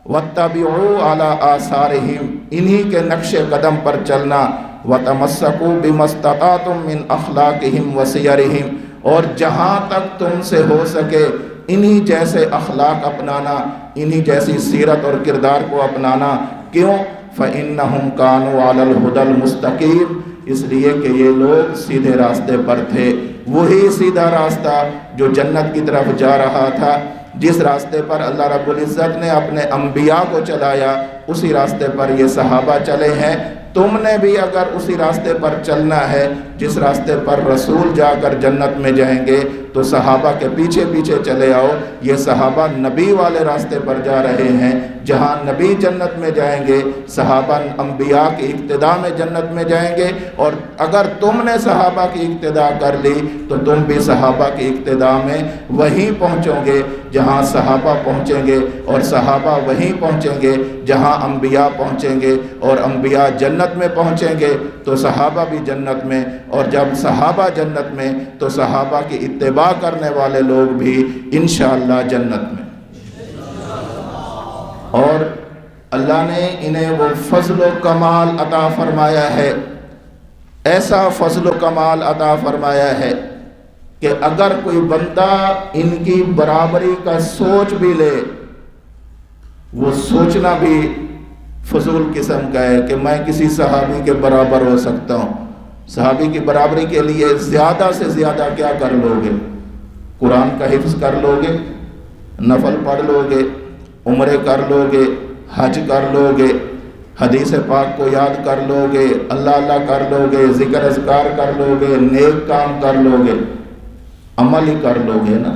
وَاتَّبِعُوا عَلَىٰ آثَارِهِمْ، انہی کے نقش قدم پر چلنا، وَتَمَسَّكُوا بِمَا اسْتَطَعْتُم مِّنْ أَخْلَاقِهِمْ وَسِيَرِهِمْ، اور جہاں تک تم سے ہو سکے انہی جیسے اخلاق اپنانا، انہی جیسی سیرت اور کردار کو اپنانا۔ کیوں؟ فَإِنَّهُمْ كَانُوا عَلَى الْهُدَى الْمُسْتَقِيمِ، اس لیے کہ یہ لوگ سیدھے راستے پر تھے، وہی سیدھا راستہ جو جنت کی طرف جا رہا تھا، جس راستے پر اللہ رب العزت نے اپنے انبیاء کو چلایا، اسی راستے پر یہ صحابہ چلے ہیں۔ تم نے بھی اگر اسی راستے پر چلنا ہے جس راستے پر رسول جا کر جنت میں جائیں گے، تو صحابہ کے پیچھے پیچھے چلے آؤ۔ یہ صحابہ نبی والے راستے پر جا رہے ہیں، جہاں نبی جنت میں جائیں گے، صحابہ انبیاء کی اقتداء میں جنت میں جائیں گے، اور اگر تم نے صحابہ کی اقتداء کر لی تو تم بھی صحابہ کی اقتداء میں وہیں پہنچو گے جہاں صحابہ پہنچیں گے، اور صحابہ وہیں پہنچیں گے جہاں انبیاء پہنچیں گے، اور انبیاء جنت میں پہنچیں گے تو صحابہ بھی جنت میں، اور جب صحابہ جنت میں تو صحابہ کی اتباع کرنے والے لوگ بھی انشاءاللہ جنت میں۔ اور اللہ نے انہیں وہ فضل و کمال عطا فرمایا ہے، ایسا فضل و کمال عطا فرمایا ہے کہ اگر کوئی بندہ ان کی برابری کا سوچ بھی لے، وہ سوچنا بھی فضول قسم کا ہے کہ میں کسی صحابی کے برابر ہو سکتا ہوں۔ صحابی کی برابری کے لیے زیادہ سے زیادہ کیا کر لو گے؟ قرآن کا حفظ کر لو گے، نفل پڑھ لو گے، عمرے کر لو گے، حج کر لو گے، حدیث پاک کو یاد کر لو گے، اللہ اللہ کر لو گے، ذکر اذکار کر لو گے، نیک کام کر لو گے، عمل ہی کر لو گے نا۔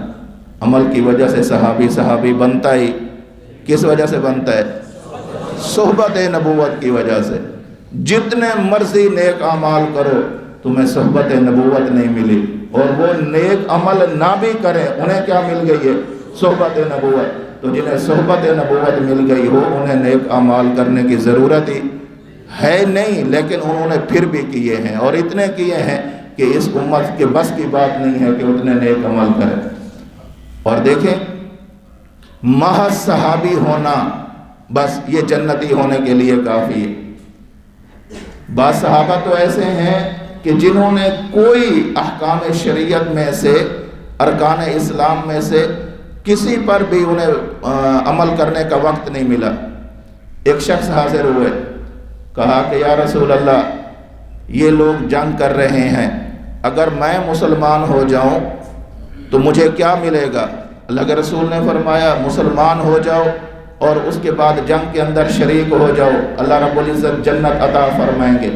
عمل کی وجہ سے صحابی بنتا ہی کس وجہ سے بنتا ہے؟ صحبت نبوت کی وجہ سے۔ جتنے مرضی نیک اعمال کرو تمہیں صحبت نبوت نہیں ملی، اور وہ نیک عمل نہ بھی کریں انہیں کیا مل گئی ہے؟ صحبت نبوت۔ تو جنہیں صحبت نبوت مل گئی ہو انہیں نیک اعمال کرنے کی ضرورت ہی ہے نہیں، لیکن انہوں نے پھر بھی کیے ہیں، اور اتنے کیے ہیں کہ اس امت کے بس کی بات نہیں ہے کہ اتنے نیک عمل کریں۔ اور دیکھیں، محض صحابی ہونا بس یہ جنتی ہونے کے لیے کافی ہے۔ بعض صحابہ تو ایسے ہیں کہ جنہوں نے کوئی احکام شریعت میں سے، ارکان اسلام میں سے کسی پر بھی انہیں عمل کرنے کا وقت نہیں ملا۔ ایک شخص حاضر ہوئے، کہا کہ یا رسول اللہ، یہ لوگ جنگ کر رہے ہیں، اگر میں مسلمان ہو جاؤں تو مجھے کیا ملے گا؟ اللہ کے رسول نے فرمایا مسلمان ہو جاؤ اور اس کے بعد جنگ کے اندر شریک ہو جاؤ، اللہ رب العزت جنت عطا فرمائیں گے۔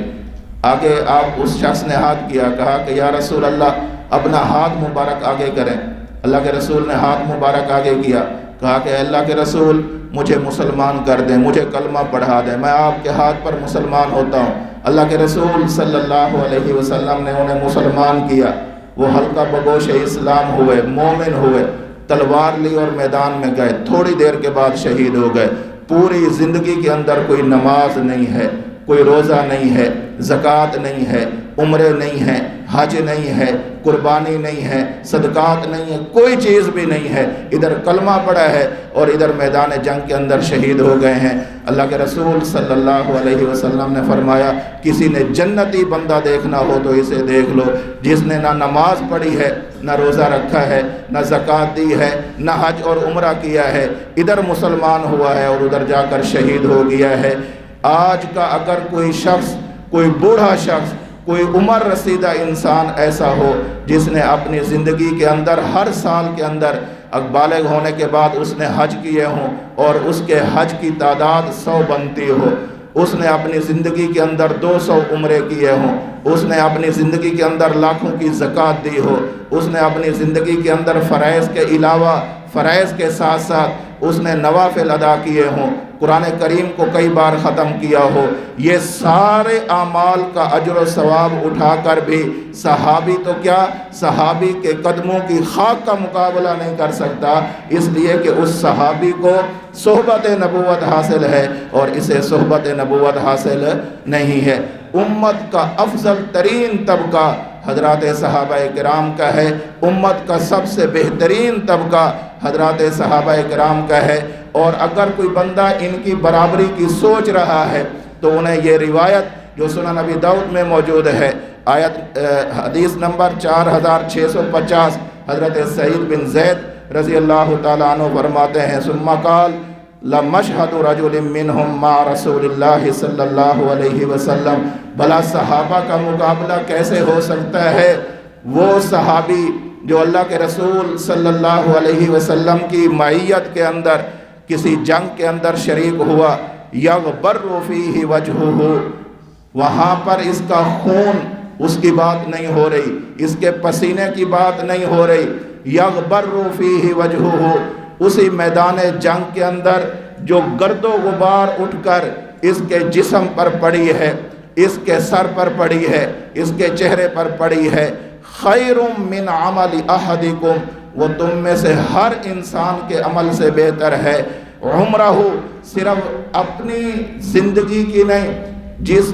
آگے آپ اس شخص نے ہاتھ کیا، کہا کہ یا رسول اللہ اپنا ہاتھ مبارک آگے کریں۔ اللہ کے رسول نے ہاتھ مبارک آگے کیا، کہا کہ اللہ کے رسول مجھے مسلمان کر دیں، مجھے کلمہ پڑھا دیں، میں آپ کے ہاتھ پر مسلمان ہوتا ہوں۔ اللہ کے رسول صلی اللہ علیہ وسلم نے انہیں مسلمان کیا، وہ حلقہ بگوش اسلام ہوئے، مومن ہوئے، تلوار لی اور میدان میں گئے، تھوڑی دیر کے بعد شہید ہو گئے۔ پوری زندگی کے اندر کوئی نماز نہیں ہے، کوئی روزہ نہیں ہے، زکوٰۃ نہیں ہے، عمرے نہیں ہے، حج نہیں ہے، قربانی نہیں ہے، صدقات نہیں ہے، کوئی چیز بھی نہیں ہے، ادھر کلمہ پڑھا ہے اور ادھر میدان جنگ کے اندر شہید ہو گئے ہیں۔ اللہ کے رسول صلی اللہ علیہ وسلم نے فرمایا کسی نے جنتی بندہ دیکھنا ہو تو اسے دیکھ لو، جس نے نہ نماز پڑھی ہے، نہ روزہ رکھا ہے، نہ زکوٰۃ دی ہے، نہ حج اور عمرہ کیا ہے، ادھر مسلمان ہوا ہے اور ادھر جا کر شہید ہو گیا ہے۔ آج کا اگر کوئی شخص، کوئی بوڑھا شخص، کوئی عمر رسیدہ انسان ایسا ہو جس نے اپنی زندگی کے اندر ہر سال کے اندر بالغ ہونے کے بعد اس نے حج کیے ہوں اور اس کے حج کی تعداد 100 بنتی ہو، اس نے اپنی زندگی کے اندر 200 عمرے کیے ہوں، اس نے اپنی زندگی کے اندر لاکھوں کی زکوٰۃ دی ہو، اس نے اپنی زندگی کے اندر فرائض کے علاوہ فرائض کے ساتھ ساتھ اس نے نوافل ادا کیے ہوں، قرآن کریم کو کئی بار ختم کیا ہو، یہ سارے اعمال کا اجر و ثواب اٹھا کر بھی صحابی تو کیا، صحابی کے قدموں کی خاک کا مقابلہ نہیں کر سکتا، اس لیے کہ اس صحابی کو صحبت نبوت حاصل ہے اور اسے صحبت نبوت حاصل نہیں ہے۔ امت کا افضل ترین طبقہ حضرات صحابہ کرام کا ہے، امت کا سب سے بہترین طبقہ حضرات صحابہ کرام کا ہے، اور اگر کوئی بندہ ان کی برابری کی سوچ رہا ہے تو انہیں یہ روایت جو سنن نبی داؤد میں موجود ہے، حدیث نمبر 4650، حضرت سعید بن زید رضی اللہ تعالیٰ عنہ فرماتے ہیں ثم قال لمشہد رجل منہم مع رسول اللہ صلی اللہ علیہ وسلم، بھلا صحابہ کا مقابلہ کیسے ہو سکتا ہے؟ وہ صحابی جو اللہ کے رسول صلی اللہ علیہ وسلم کی معیت کے اندر کسی جنگ کے اندر شریک ہوا، یغبر فیہ وجہہ، وہاں پر اس کا خون اس کی بات نہیں ہو رہی، اس کے پسینے کی بات نہیں ہو رہی، یغبر فیہ وجہہ، اسی میدان جنگ کے اندر جو گرد و غبار اٹھ کر اس کے جسم پر پڑی ہے، اس کے سر پر پڑی ہے، اس کے چہرے پر پڑی ہے، خیر من عمل احدکم، وہ تم میں سے ہر انسان کے عمل سے بہتر ہے، عمرہ، صرف اپنی زندگی کی نہیں،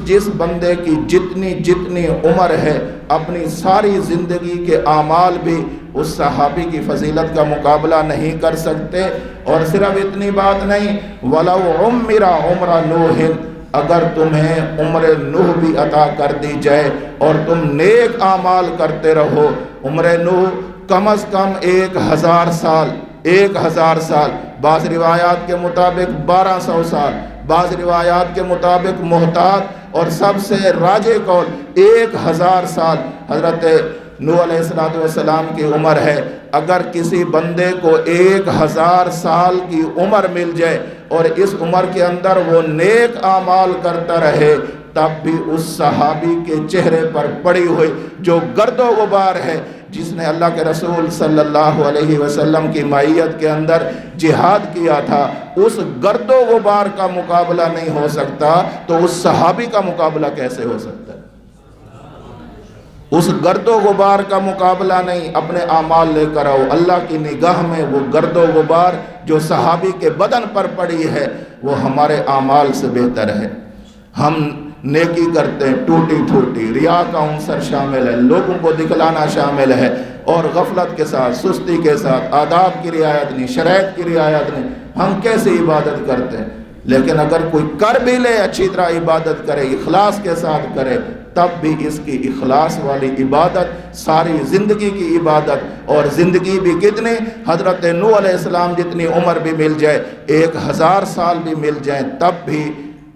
جس بندے کی جتنی عمر ہے اپنی ساری زندگی کے اعمال بھی اس صحابی کی فضیلت کا مقابلہ نہیں کر سکتے۔ اور صرف اتنی بات نہیں، وَلَوْ عُمِّرَ عُمْرَ نُوحٍ، اگر تمہیں عمر نوح بھی عطا کر دی جائے اور تم نیک اعمال کرتے رہو، عمر نوح کم از کم 1000 سال، 1000 سال، بعض روایات کے مطابق 1200 سال، بعض روایات کے مطابق محتاط اور سب سے راجح قول 1000 سال حضرت نوح علیہ السلام کی عمر ہے۔ اگر کسی بندے کو 1000 سال کی عمر مل جائے اور اس عمر کے اندر وہ نیک اعمال کرتا رہے، تب بھی اس صحابی کے چہرے پر پڑی ہوئی جو گرد و غبار ہے، جس نے اللہ کے رسول صلی اللہ علیہ وسلم کی معیت کے اندر جہاد کیا تھا، اس گرد و غبار کا مقابلہ نہیں ہو سکتا، تو اس صحابی کا مقابلہ کیسے ہو سکتا ہے؟ اس گرد و غبار کا مقابلہ نہیں، اپنے اعمال لے کر آؤ، اللہ کی نگاہ میں وہ گرد و غبار جو صحابی کے بدن پر پڑی ہے وہ ہمارے اعمال سے بہتر ہے۔ ہم نیکی کرتے ہیں ٹوٹی پھوٹی، ریا کا عنصر شامل ہے، لوگوں کو دکھلانا شامل ہے، اور غفلت کے ساتھ، سستی کے ساتھ، آداب کی رعایت نہیں، شرائط کی رعایت نہیں، ہم کیسے عبادت کرتے ہیں؟ لیکن اگر کوئی کر بھی لے اچھی طرح عبادت کرے، اخلاص کے ساتھ کرے، تب بھی اس کی اخلاص والی عبادت ساری زندگی کی عبادت، اور زندگی بھی کتنی، حضرت نوح علیہ السلام جتنی عمر بھی مل جائے، 1000 سال بھی مل جائیں، تب بھی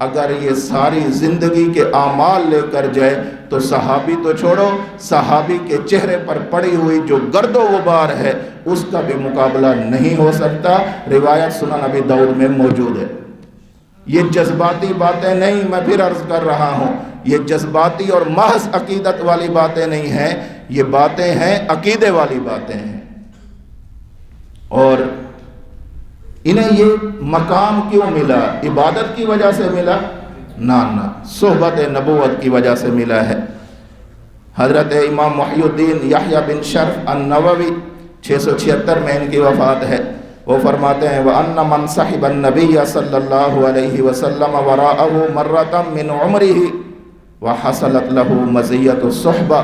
اگر یہ ساری زندگی کے اعمال لے کر جائے تو صحابی تو چھوڑو، صحابی کے چہرے پر پڑی ہوئی جو گرد و غبار ہے اس کا بھی مقابلہ نہیں ہو سکتا۔ روایت سنن نبی داؤد میں موجود ہے۔ یہ جذباتی باتیں نہیں، میں پھر عرض کر رہا ہوں، یہ جذباتی اور محض عقیدت والی باتیں نہیں ہیں، یہ باتیں ہیں عقیدے والی باتیں ہیں۔ اور انہیں یہ مقام کیوں ملا؟ عبادت کی وجہ سے ملا؟ نہ، صحبت نبوت کی وجہ سے ملا ہے۔ حضرت امام محی الدین یحییٰ بن شرف النووی 676 میں ان کی وفات ہے، وہ فرماتے ہیں وَأَنَّ مَنْ صَحِبَ النَّبِيَّ صلی اللہ علیہ وسلم وَرَاءَهُ مَرَّةً مِّنْ عُمْرِهِ وَحَصَلَتْ لَهُ مَزِيَّةُ الصُّحْبَةِ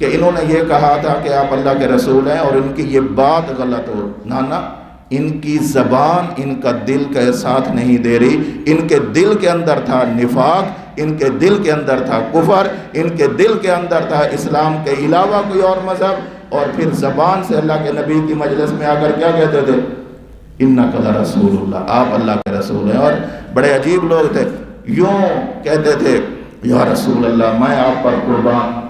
کہ انہوں نے یہ کہا تھا کہ آپ اللہ کے رسول ہیں اور ان کی یہ بات غلط ہو، نہ ان کی زبان ان کا دل کا ساتھ نہیں دے رہی، ان کے دل کے اندر تھا نفاق، ان کے دل کے اندر تھا کفر، ان کے دل کے اندر تھا اسلام کے علاوہ کوئی اور مذہب، اور پھر زبان سے اللہ کے نبی کی مجلس میں آ کر کیا کہتے تھے؟ انک لرسول اللہ، آپ اللہ کے رسول ہیں۔ اور بڑے عجیب لوگ تھے، یوں کہتے تھے یا رسول اللہ میں آپ پر قربان،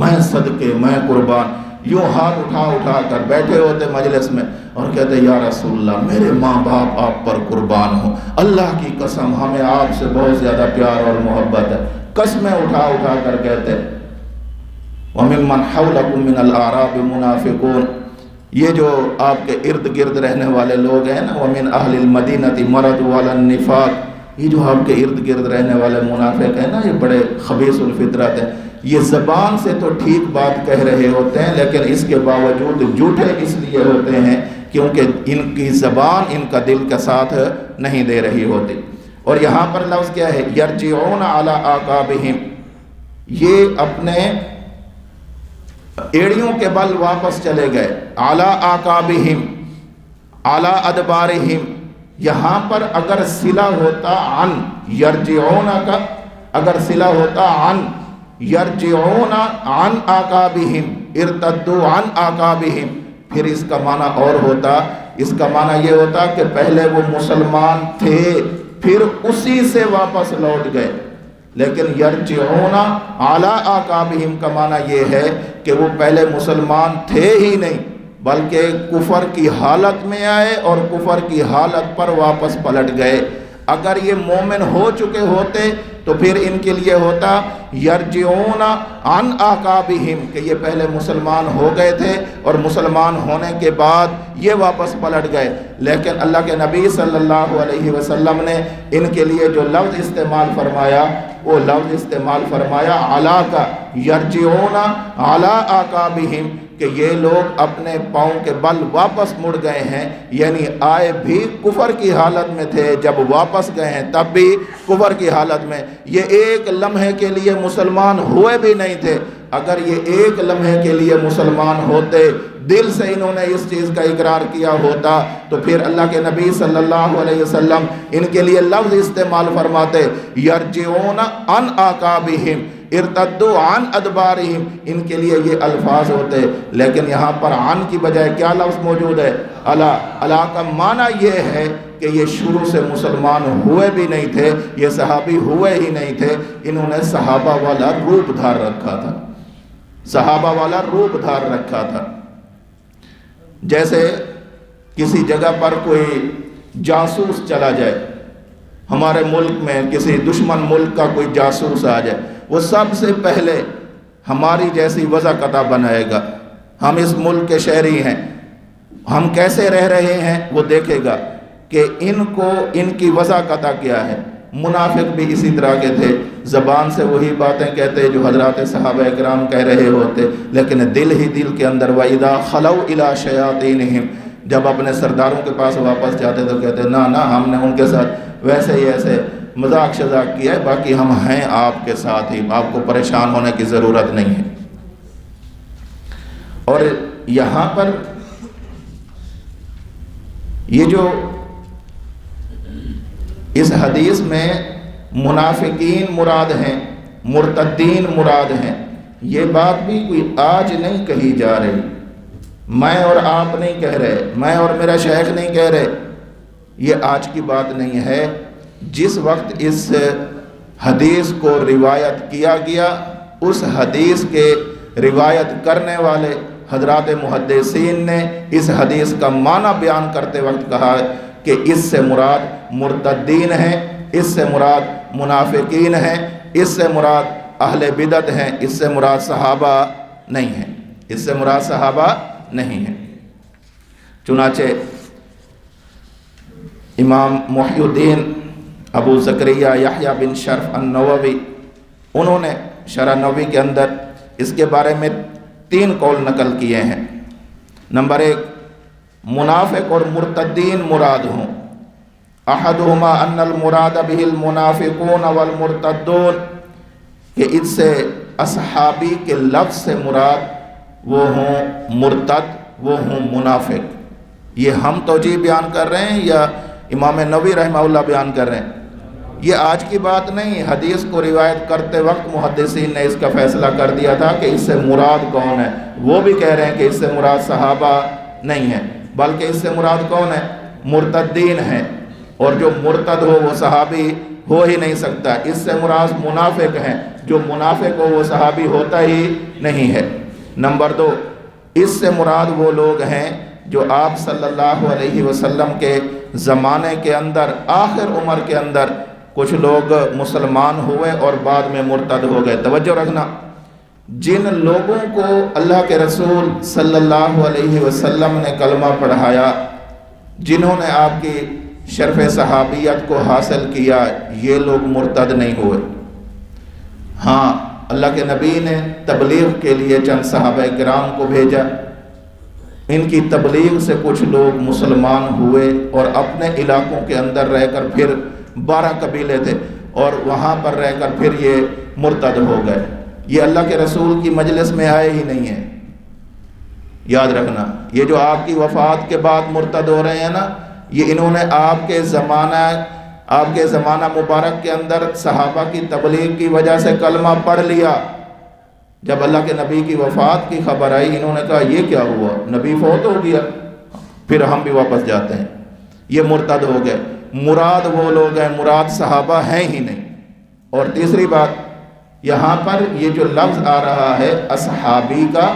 میں صدقے، میں قربان، یوں ہاتھ اٹھا کر بیٹھے ہوتے مجلس میں اور کہتے یا رسول اللہ میرے ماں باپ آپ پر قربان ہوں، اللہ کی قسم ہمیں آپ سے بہت زیادہ پیار اور محبت ہے، قسمیں اٹھا کر کہتے وَمِمَّنْ حَوْلَكُمْ مِنَ الْأَعْرَابِ مُنَافِقُونَ، یہ جو آپ کے ارد گرد رہنے والے لوگ ہیں نا، وَمِنْ أَهْلِ الْمَدِينَةِ مَرَضُوا عَلَى النِّفَاقِ، یہ جو آپ کے ارد گرد رہنے والے منافق ہیں نا، یہ بڑے خبیث الفطرت ہیں، یہ زبان سے تو ٹھیک بات کہہ رہے ہوتے ہیں لیکن اس کے باوجود جھوٹے اس لیے ہوتے ہیں کیونکہ ان کی زبان ان کا دل کا ساتھ نہیں دے رہی ہوتی۔ اور یہاں پر لفظ کیا ہے؟ یرجعون علی اعقابہم، یہ اپنے ایڑیوں کے بل واپس چلے گئے، علی اعقابہم، علی ادبارہم، یہاں پر اگر صلہ ہوتا عن یرجعون کا، اگر صلہ ہوتا عن یرجعون عن اعقابہم، ارتدوا عن اعقابہم، پھر اس کا معنی اور ہوتا، اس کا معنی یہ ہوتا کہ پہلے وہ مسلمان تھے پھر اسی سے واپس لوٹ گئے، لیکن یرجعون علی اعقابہم کا معنی یہ ہے کہ وہ پہلے مسلمان تھے ہی نہیں بلکہ کفر کی حالت میں آئے اور کفر کی حالت پر واپس پلٹ گئے۔ اگر یہ مومن ہو چکے ہوتے تو پھر ان کے لیے ہوتا یرجعون عن اعقابہم، کہ یہ پہلے مسلمان ہو گئے تھے اور مسلمان ہونے کے بعد یہ واپس پلٹ گئے، لیکن اللہ کے نبی صلی اللہ علیہ وسلم نے ان کے لیے جو لفظ استعمال فرمایا وہ لفظ استعمال فرمایا علی کا، یرجعون علی اعقابہم، کہ یہ لوگ اپنے پاؤں کے بل واپس مڑ گئے ہیں، یعنی آئے بھی کفر کی حالت میں تھے، جب واپس گئے ہیں تب بھی کفر کی حالت میں، یہ ایک لمحے کے لیے مسلمان ہوئے بھی نہیں تھے۔ اگر یہ ایک لمحے کے لیے مسلمان ہوتے، دل سے انہوں نے اس چیز کا اقرار کیا ہوتا، تو پھر اللہ کے نبی صلی اللہ علیہ وسلم ان کے لیے لفظ استعمال فرماتے یرجعون عن اعقابہم ارتدوا عن ادبارہم، ان کے لیے یہ الفاظ ہوتے، لیکن یہاں پر عن کی بجائے کیا لفظ موجود ہے؟ علی۔ علی کا معنی یہ ہے کہ یہ شروع سے مسلمان ہوئے بھی نہیں تھے، یہ صحابی ہوئے ہی نہیں تھے، انہوں نے صحابہ والا روپ دھار رکھا تھا، صحابہ والا روپ دھار رکھا تھا۔ جیسے کسی جگہ پر کوئی جاسوس چلا جائے، ہمارے ملک میں کسی دشمن ملک کا کوئی جاسوس آ جائے، وہ سب سے پہلے ہماری جیسی وضع قطع بنائے گا، ہم اس ملک کے شہری ہیں، ہم کیسے رہ رہے ہیں وہ دیکھے گا کہ ان کو ان کی وضع قطع کیا ہے۔ منافق بھی اسی طرح کے تھے، زبان سے وہی باتیں کہتے جو حضرات صحابہ اکرام کہہ رہے ہوتے، لیکن دل ہی دل کے اندر وَإِذَا خَلَوْا إِلَىٰ شَيَاطِينِهِمْ، جب اپنے سرداروں کے پاس واپس جاتے تو کہتے نہ ہم نے ان کے ساتھ ویسے ہی ایسے مذاق شذاق کیا ہے، باقی ہم ہیں آپ کے ساتھ ہی، آپ کو پریشان ہونے کی ضرورت نہیں ہے۔ اور یہاں پر یہ جو اس حدیث میں منافقین مراد ہیں، مرتدین مراد ہیں، یہ بات بھی کوئی آج نہیں کہی جا رہی، میں اور آپ نہیں کہہ رہے، میں اور میرا شیخ نہیں کہہ رہے، یہ آج کی بات نہیں ہے۔ جس وقت اس حدیث کو روایت کیا گیا، اس حدیث کے روایت کرنے والے حضرات محدثین نے اس حدیث کا معنی بیان کرتے وقت کہا کہ اس سے مراد مرتدین ہیں، اس سے مراد منافقین ہیں، اس سے مراد اہل بدعت ہیں، اس سے مراد صحابہ نہیں ہیں، اس سے مراد صحابہ نہیں ہیں۔ چنانچہ امام محی الدین ابو زکریا یحییٰ بن شرف النووی، انہوں نے شرح نووی کے اندر اس کے بارے میں 3 قول نقل کیے ہیں۔ نمبر 1، منافق اور مرتدین مراد ہوں، احدہما ان المراد به المنافقون والمرتدون، کہ اس سے اصحابی کے لفظ سے مراد وہ ہوں مرتد، وہ ہوں منافق۔ یہ ہم توجیہ بیان کر رہے ہیں یا امام نووی رحمہ اللہ بیان کر رہے ہیں؟ یہ آج کی بات نہیں، حدیث کو روایت کرتے وقت محدثین نے اس کا فیصلہ کر دیا تھا کہ اس سے مراد کون ہے۔ وہ بھی کہہ رہے ہیں کہ اس سے مراد صحابہ نہیں ہے، بلکہ اس سے مراد کون ہے؟ مرتدین ہیں، اور جو مرتد ہو وہ صحابی ہو ہی نہیں سکتا۔ اس سے مراد منافق ہیں، جو منافق ہو وہ صحابی ہوتا ہی نہیں ہے۔ نمبر 2، اس سے مراد وہ لوگ ہیں جو آپ صلی اللہ علیہ وسلم کے زمانے کے اندر آخر عمر کے اندر کچھ لوگ مسلمان ہوئے اور بعد میں مرتد ہو گئے۔ توجہ رکھنا، جن لوگوں کو اللہ کے رسول صلی اللہ علیہ وسلم نے کلمہ پڑھایا، جنہوں نے آپ کی شرف صحابیت کو حاصل کیا، یہ لوگ مرتد نہیں ہوئے۔ ہاں، اللہ کے نبی نے تبلیغ کے لیے چند صحابہ کرام کو بھیجا، ان کی تبلیغ سے کچھ لوگ مسلمان ہوئے اور اپنے علاقوں کے اندر رہ کر، پھر 12 قبیلے تھے اور وہاں پر رہ کر پھر یہ مرتد ہو گئے۔ یہ اللہ کے رسول کی مجلس میں آئے ہی نہیں ہیں۔ یاد رکھنا، یہ جو آپ کی وفات کے بعد مرتد ہو رہے ہیں نا، یہ انہوں نے آپ کے زمانہ مبارک کے اندر صحابہ کی تبلیغ کی وجہ سے کلمہ پڑھ لیا۔ جب اللہ کے نبی کی وفات کی خبر آئی، انہوں نے کہا یہ کیا ہوا، نبی فوت ہو گیا، پھر ہم بھی واپس جاتے ہیں۔ یہ مرتد ہو گئے۔ مراد وہ لوگ ہیں، مراد صحابہ ہیں ہی نہیں۔ اور تیسری بات، یہاں پر یہ جو لفظ آ رہا ہے اصحابی کا،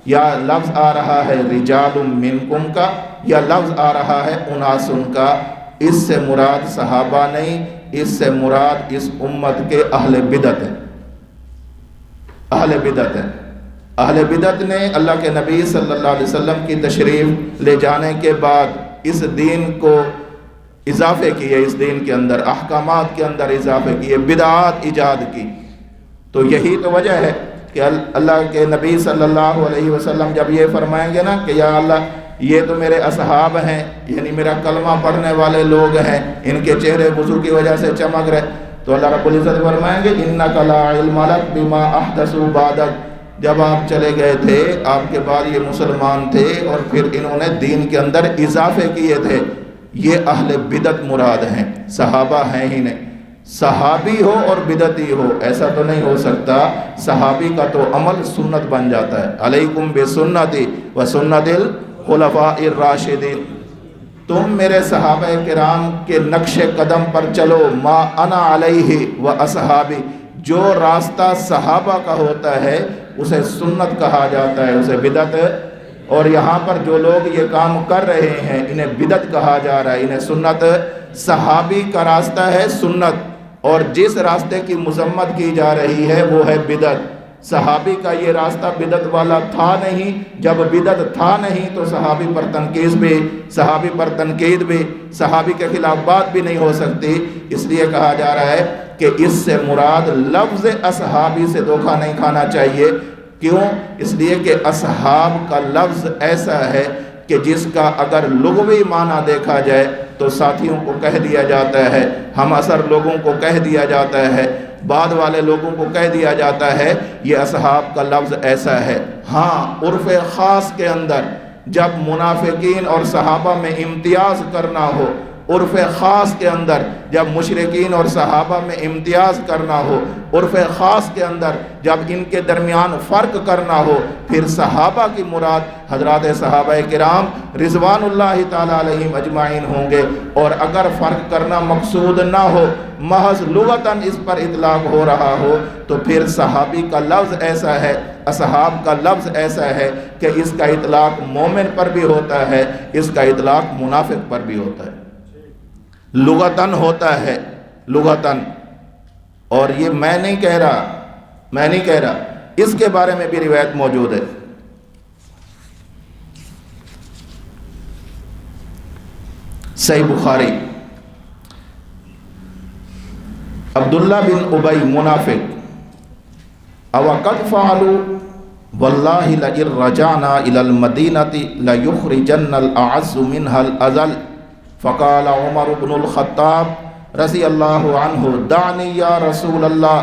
یا لفظ آ رہا ہے رجال منکم کا، یا لفظ آ رہا ہے اناسن کا، اس سے مراد صحابہ نہیں، اس سے مراد اس امت کے اہل بدعت ہیں۔ اہل بدعت ہیں۔ اہل بدعت نے اللہ کے نبی صلی اللہ علیہ وسلم کی تشریف لے جانے کے بعد اس دین کو اضافے کیے، اس دین کے اندر احکامات کے اندر اضافے کیے، بدعات ایجاد کی۔ تو یہی تو وجہ ہے کہ اللہ کے نبی صلی اللہ علیہ وسلم جب یہ فرمائیں گے نا کہ یا اللہ یہ تو میرے اصحاب ہیں، یعنی میرا کلمہ پڑھنے والے لوگ ہیں، ان کے چہرے وضو کی وجہ سے چمک رہے، تو اللہ رب العزت فرمائیں گے اِنَّكَ لَا عِلْمَ لَكَ بِمَا أَحْدَثُوا بَعْدَكَ۔ جب آپ چلے گئے تھے، آپ کے بعد یہ مسلمان تھے اور پھر انہوں نے دین کے اندر اضافے کیے تھے، یہ اہل بدعت مراد ہیں، صحابہ ہیں ہی نہیں۔ صحابی ہو اور بدعتی ہو ایسا تو نہیں ہو سکتا۔ صحابی کا تو عمل سنت بن جاتا ہے، علیکم بسنتی و سنت الخلفاء الراشدین، تم میرے صحابہ کرام کے نقش قدم پر چلو، ما انا علیہ و اصحابی، جو راستہ صحابہ کا ہوتا ہے اسے سنت کہا جاتا ہے، اسے بدعت۔ اور یہاں پر جو لوگ یہ کام کر رہے ہیں انہیں بدعت کہا جا رہا ہے، انہیں سنت۔ صحابی کا راستہ ہے سنت، اور جس راستے کی مذمت کی جا رہی ہے وہ ہے بدعت۔ صحابی کا یہ راستہ بدعت والا تھا نہیں، جب بدعت تھا نہیں تو صحابی پر تنقید بھی، صحابی کے خلاف بات بھی نہیں ہو سکتی۔ اس لیے کہا جا رہا ہے کہ اس سے مراد لفظ اصحابی سے دھوکہ نہیں کھانا چاہیے۔ کیوں؟ اس لیے کہ اصحاب کا لفظ ایسا ہے کہ جس کا اگر لغوی معنی دیکھا جائے تو ساتھیوں کو کہہ دیا جاتا ہے، ہم اثر لوگوں کو کہہ دیا جاتا ہے، بعد والے لوگوں کو کہہ دیا جاتا ہے، یہ اصحاب کا لفظ ایسا ہے۔ ہاں، عرف خاص کے اندر جب منافقین اور صحابہ میں امتیاز کرنا ہو، عرف خاص کے اندر جب مشرکین اور صحابہ میں امتیاز کرنا ہو، عرف خاص کے اندر جب ان کے درمیان فرق کرنا ہو، پھر صحابہ کی مراد حضرات صحابہ کرام رضوان اللہ تعالیٰ علیہم اجمعین ہوں گے۔ اور اگر فرق کرنا مقصود نہ ہو، محض لغتاً اس پر اطلاق ہو رہا ہو، تو پھر صحابی کا لفظ ایسا ہے، اصحاب کا لفظ ایسا ہے کہ اس کا اطلاق مومن پر بھی ہوتا ہے، اس کا اطلاق منافق پر بھی ہوتا ہے، لغتاً ہوتا ہے، لغتاً۔ اور یہ میں نہیں کہہ رہا، اس کے بارے میں بھی روایت موجود ہے۔ صحیح بخاری، عبداللہ بن ابی منافق، اوقد فعلوا واللہ لئن رجعنا الى المدینة لیخرجن الاعز منها الاذل، فقال عمر بن الخطاب رضی اللہ عنہ دعنی یا رسول اللہ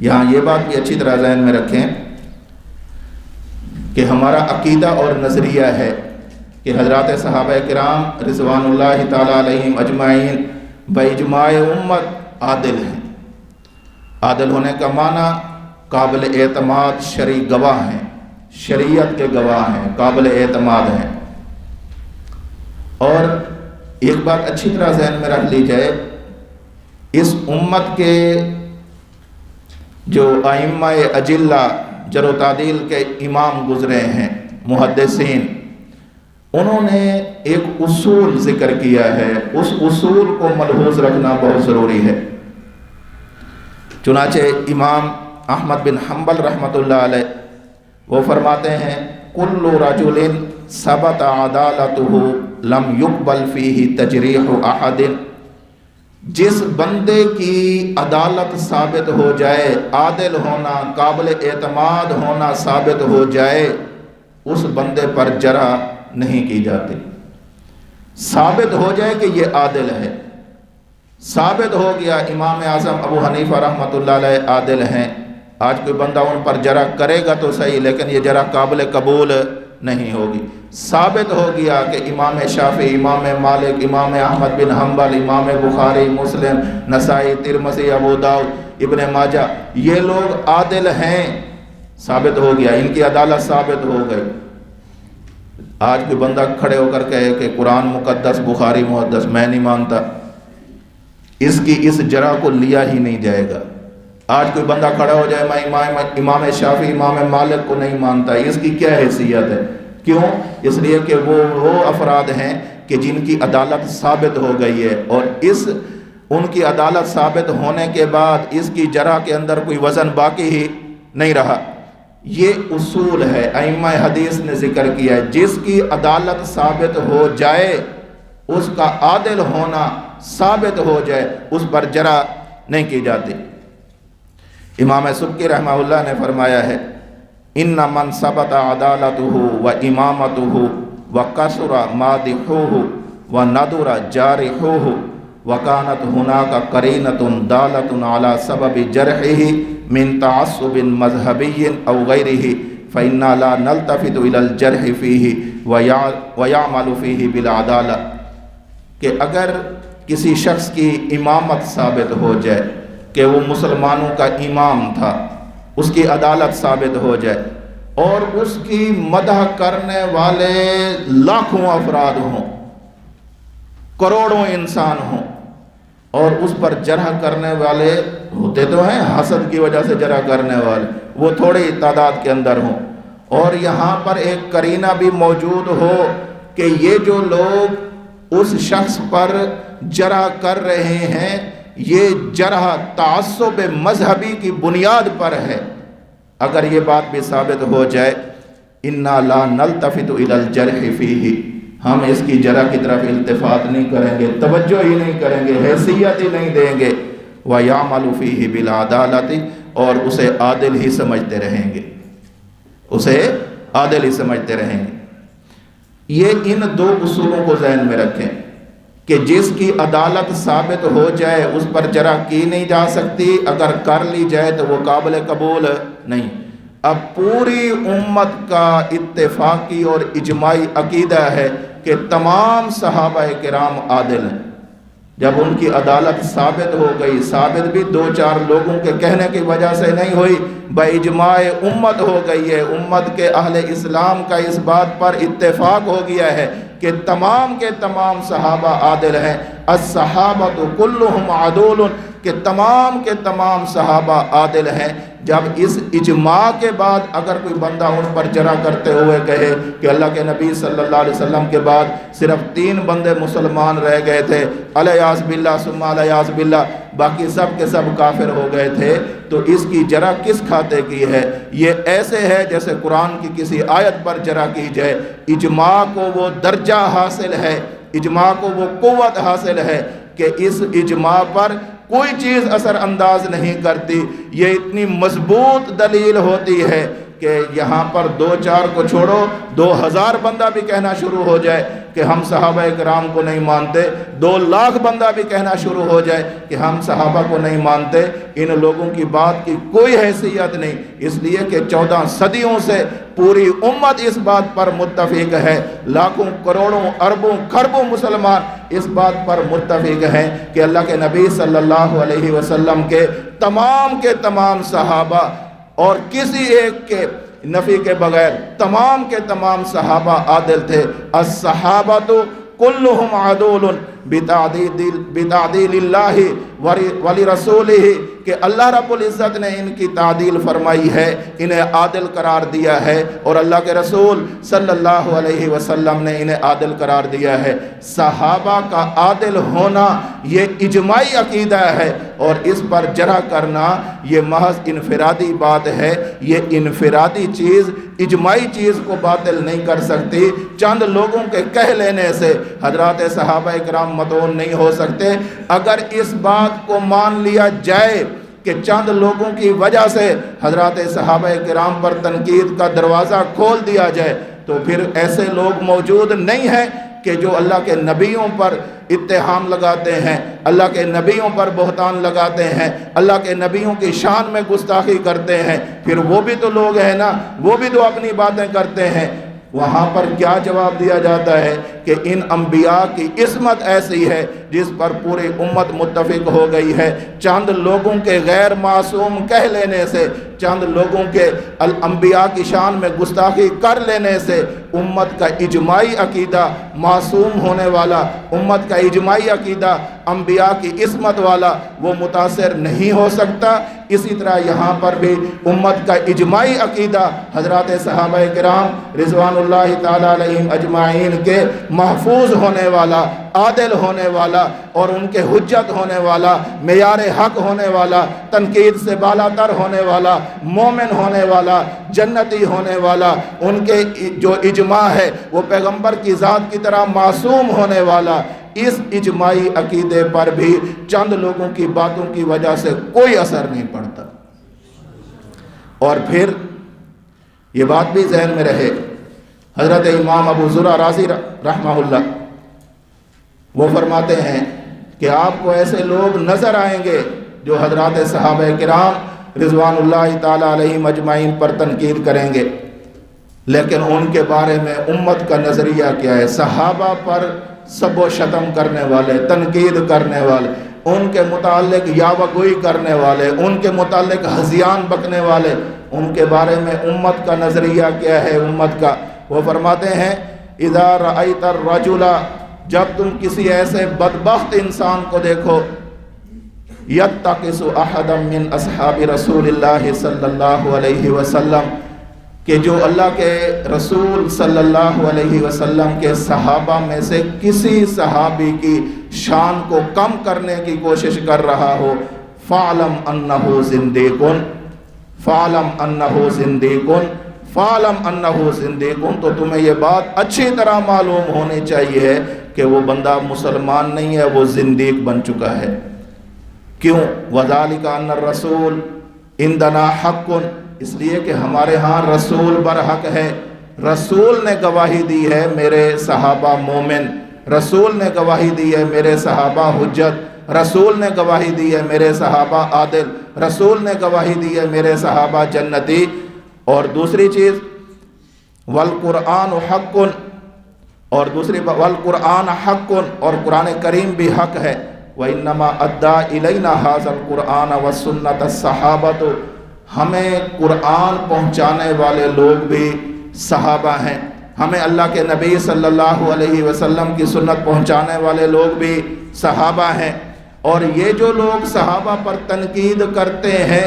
یہاں یہ بات بھی اچھی طرح ذہن میں رکھیں کہ ہمارا عقیدہ اور نظریہ ہے کہ حضرات صحابہ کرام رضوان اللہ تعالیٰ علیہم اجمعین باجماع امت عادل ہیں۔ عادل ہونے کا معنی قابل اعتماد شرعی گواہ ہیں، شریعت کے گواہ ہیں، قابل اعتماد ہیں۔ اور ایک بات اچھی طرح ذہن میں رکھ لی جائے، اس امت کے جو ائمہ اجلہ جرح و تعدیل کے امام گزرے ہیں، محدثین، انہوں نے ایک اصول ذکر کیا ہے، اس اصول کو ملحوظ رکھنا بہت ضروری ہے۔ چنانچہ امام احمد بن حنبل رحمۃ اللہ علیہ وہ فرماتے ہیں کل رجل ثبت عدالتہ لم يقبل فیہ تجریح احد، جس بندے کی عدالت ثابت ہو جائے، عادل ہونا، قابل اعتماد ہونا ثابت ہو جائے، اس بندے پر جرح نہیں کی جاتی۔ ثابت ہو جائے کہ یہ عادل ہے، ثابت ہو گیا امام اعظم ابو حنیفہ رحمۃ اللہ علیہ عادل ہیں، آج کوئی بندہ ان پر جرح کرے گا تو صحیح، لیکن یہ جرح قابل قبول نہیں ہوگی۔ ثابت ہو گیا کہ امام شافعی، امام مالک، امام احمد بن حنبل، امام بخاری، مسلم، نسائی، ترمذی، ابو داؤد، ابن ماجہ، یہ لوگ عادل ہیں، ثابت ہو گیا، ان کی عدالت ثابت ہو گئی۔ آج کوئی بندہ کھڑے ہو کر کہے کہ قرآن مقدس، بخاری مقدس، میں نہیں مانتا، اس کی اس جرح کو لیا ہی نہیں جائے گا۔ آج کوئی بندہ کھڑا ہو جائے میں امام شافعی، امام مالک کو نہیں مانتا، اس کی کیا حیثیت ہے؟ کیوں؟ اس لیے کہ وہ افراد ہیں کہ جن کی عدالت ثابت ہو گئی ہے، اور ان کی عدالت ثابت ہونے کے بعد اس کی جرح کے اندر کوئی وزن باقی ہی نہیں رہا۔ یہ اصول ہے، ائمہ حدیث نے ذکر کیا ہے، جس کی عدالت ثابت ہو جائے، اس کا عادل ہونا ثابت ہو جائے، اس پر جرح نہیں کی جاتی۔ امام سبکی رحمہ اللہ نے فرمایا ہے ان من ثبت عدالتہ و امامتہ و کثر مادحہ و ندر جارحہ وکانت هناك قرینۃ دالۃ علی سبب جرحہ من تعصب مذہبی او غیرہ فإنا لا نلتفت إلی الجرح فیہ ویعمل فیہ بالعدالہ، کہ اگر کسی شخص کی امامت ثابت ہو جائے کہ وہ مسلمانوں کا امام تھا، اس کی عدالت ثابت ہو جائے، اور اس کی مدح کرنے والے لاکھوں افراد ہوں، کروڑوں انسان ہوں، اور اس پر جرح کرنے والے ہوتے تو ہیں حسد کی وجہ سے جرح کرنے والے، وہ تھوڑی تعداد کے اندر ہوں، اور یہاں پر ایک قرینہ بھی موجود ہو کہ یہ جو لوگ اس شخص پر جرح کر رہے ہیں، یہ جرح تعصب مذہبی کی بنیاد پر ہے، اگر یہ بات بھی ثابت ہو جائے انا لا نلتفت الی الجرح فیہ، ہم اس کی جرح کی طرف التفات نہیں کریں گے، توجہ ہی نہیں کریں گے، حیثیت ہی نہیں دیں گے، وَيَعْمَلُ فِيهِ بِالْعَدَالَةِ، اور اسے عادل ہی سمجھتے رہیں گے، اسے عادل ہی سمجھتے رہیں گے۔ یہ ان دو اصولوں کو ذہن میں رکھیں کہ جس کی عدالت ثابت ہو جائے اس پر جرح کی نہیں جا سکتی، اگر کر لی جائے تو وہ قابل قبول نہیں۔ اب پوری امت کا اتفاقی اور اجماعی عقیدہ ہے کہ تمام صحابہ کرام عادل ہیں۔ جب ان کی عدالت ثابت ہو گئی، ثابت بھی دو چار لوگوں کے کہنے کی وجہ سے نہیں ہوئی، باجماع امت ہو گئی ہے، امت کے اہل اسلام کا اس بات پر اتفاق ہو گیا ہے کہ تمام کے تمام صحابہ عادل ہیں، الصحابۃ کلہم عدول، کہ تمام کے تمام صحابہ عادل ہیں۔ جب اس اجماع کے بعد اگر کوئی بندہ ان پر جرح کرتے ہوئے کہے کہ اللہ کے نبی صلی اللہ علیہ وسلم کے بعد صرف 3 بندے مسلمان رہ گئے تھے، الیاذ باللہ ثم الیاذ باللہ، باقی سب کے سب کافر ہو گئے تھے، تو اس کی جرح کس کھاتے کی ہے؟ یہ ایسے ہے جیسے قرآن کی کسی آیت پر جرح کی جائے۔ اجماع کو وہ درجہ حاصل ہے، اجماع کو وہ قوت حاصل ہے کہ اس اجماع پر کوئی چیز اثر انداز نہیں کرتی۔ یہ اتنی مضبوط دلیل ہوتی ہے کہ یہاں پر 2-4 کو چھوڑو 2000 بندہ بھی کہنا شروع ہو جائے کہ ہم صحابہ کرام کو نہیں مانتے، 2 لاکھ بندہ بھی کہنا شروع ہو جائے کہ ہم صحابہ کو نہیں مانتے، ان لوگوں کی بات کی کوئی حیثیت نہیں، اس لیے کہ 14 صدیوں سے پوری امت اس بات پر متفق ہے، لاکھوں کروڑوں اربوں کھربوں مسلمان اس بات پر متفق ہیں کہ اللہ کے نبی صلی اللہ علیہ وسلم کے تمام صحابہ اور کسی ایک کے نفی کے بغیر تمام کے تمام صحابہ عادل تھے۔ الصحابۃ کلہم عدول بتعدیل اللہ ولرسولہ، کہ اللہ رب العزت نے ان کی تعدیل فرمائی ہے، انہیں عادل قرار دیا ہے، اور اللہ کے رسول صلی اللہ علیہ وسلم نے انہیں عادل قرار دیا ہے۔ صحابہ کا عادل ہونا یہ اجماعی عقیدہ ہے، اور اس پر جرح کرنا یہ محض انفرادی بات ہے۔ یہ انفرادی چیز اجماعی چیز کو باطل نہیں کر سکتی، چند لوگوں کے کہہ لینے سے حضرات صحابہ کرام متون نہیں ہو سکتے۔ اگر اس بات کو مان لیا جائے کہ چند لوگوں کی وجہ سے حضرات صحابہ کرام پر تنقید کا دروازہ کھول دیا جائے، تو پھر ایسے لوگ موجود نہیں ہیں کہ جو اللہ کے نبیوں پر اتہام لگاتے ہیں، اللہ کے نبیوں پر بہتان لگاتے ہیں، اللہ کے نبیوں کی شان میں گستاخی کرتے ہیں، پھر وہ بھی تو لوگ ہیں نا، وہ بھی تو اپنی باتیں کرتے ہیں۔ وہاں پر کیا جواب دیا جاتا ہے کہ ان انبیاء کی عصمت ایسی ہے جس پر پوری امت متفق ہو گئی ہے۔ چند لوگوں کے غیر معصوم کہہ لینے سے، چند لوگوں کے انبیاء کی شان میں گستاخی کر لینے سے امت کا اجماعی عقیدہ معصوم ہونے والا، امت کا اجماعی عقیدہ انبیاء کی عصمت والا وہ متاثر نہیں ہو سکتا۔ اسی طرح یہاں پر بھی امت کا اجماعی عقیدہ حضرات صحابہ کرام رضوان اللہ تعالی علیہم اجمعین کے محفوظ ہونے والا، عادل ہونے والا، اور ان کے حجت ہونے والا، معیار حق ہونے والا، تنقید سے بالا تر ہونے والا، مومن ہونے والا، جنتی ہونے والا، ان کے جو اجماع ہے وہ پیغمبر کی ذات کی طرح معصوم ہونے والا، اس اجماعی عقیدے پر بھی چند لوگوں کی باتوں کی وجہ سے کوئی اثر نہیں پڑتا۔ اور پھر یہ بات بھی ذہن میں رہے، حضرت امام ابو زرع رازی رحمہ اللہ وہ فرماتے ہیں کہ آپ کو ایسے لوگ نظر آئیں گے جو حضرات صحابہ کرام رضوان اللہ تعالی علیہم اجمعین پر تنقید کریں گے، لیکن ان کے بارے میں امت کا نظریہ کیا ہے؟ صحابہ پر سب و شتم کرنے والے، تنقید کرنے والے، ان کے متعلق یاوہ گوئی کرنے والے، ان کے متعلق ہذیان بکنے والے، ان کے بارے میں امت کا نظریہ کیا ہے؟ امت کا وہ فرماتے ہیں اذا رأیت الرجل، جب تم کسی ایسے بدبخت انسان کو دیکھو، یتقص احدا من اصحاب رسول اللہ صلی اللہ علیہ وسلم، کہ جو اللہ کے رسول صلی اللہ علیہ وسلم کے صحابہ میں سے کسی صحابی کی شان کو کم کرنے کی کوشش کر رہا ہو، فَعْلَمْ أَنَّهُ زِنْدِقٌ فَعْلَمْ أَنَّهُ زِنْدِقٌ فَعْلَمْ أَنَّهُ زِنْدِقٌ، تو تمہیں یہ بات اچھی طرح معلوم ہونی چاہیے کہ وہ بندہ مسلمان نہیں ہے، وہ زندیق بن چکا ہے۔ کیوں؟ وَذَلِكَ أَنَّ الرَّسُولِ عِنْدَنَا حَقٌ، اس لیے کہ ہمارے ہاں رسول برحق ہے، رسول نے گواہی دی ہے میرے صحابہ مومن، رسول نے گواہی دی ہے میرے صحابہ حجت، رسول نے گواہی دی ہے میرے صحابہ عادل، رسول نے گواہی دی ہے میرے صحابہ جنتی۔ اور دوسری چیز والقرآن حق، اور دوسری والقرآن حق، اور قرآن کریم بھی حق ہے۔ وَإِنَّمَا أَدَّى إِلَيْنَا هَذَا الْقُرْآنَ وَالسُّنَّةَ الصَّحَابَةُ، ہمیں قرآن پہنچانے والے لوگ بھی صحابہ ہیں، ہمیں اللہ کے نبی صلی اللہ علیہ وسلم کی سنت پہنچانے والے لوگ بھی صحابہ ہیں۔ اور یہ جو لوگ صحابہ پر تنقید کرتے ہیں،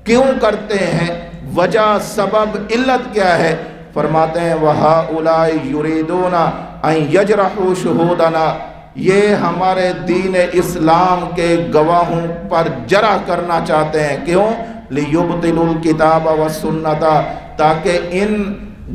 کیوں کرتے ہیں؟ وجہ، سبب، علت کیا ہے؟ فرماتے ہیں وَهَؤُلَاءِ يُرِيدُونَ أَن يَجْرَحُوا شُهُودَنَا، یہ ہمارے دین اسلام کے گواہوں پر جرح کرنا چاہتے ہیں۔ کیوں؟ لِيُبْطِلُوا الْكِتَابَ وَالسُّنَّةَ، تاکہ ان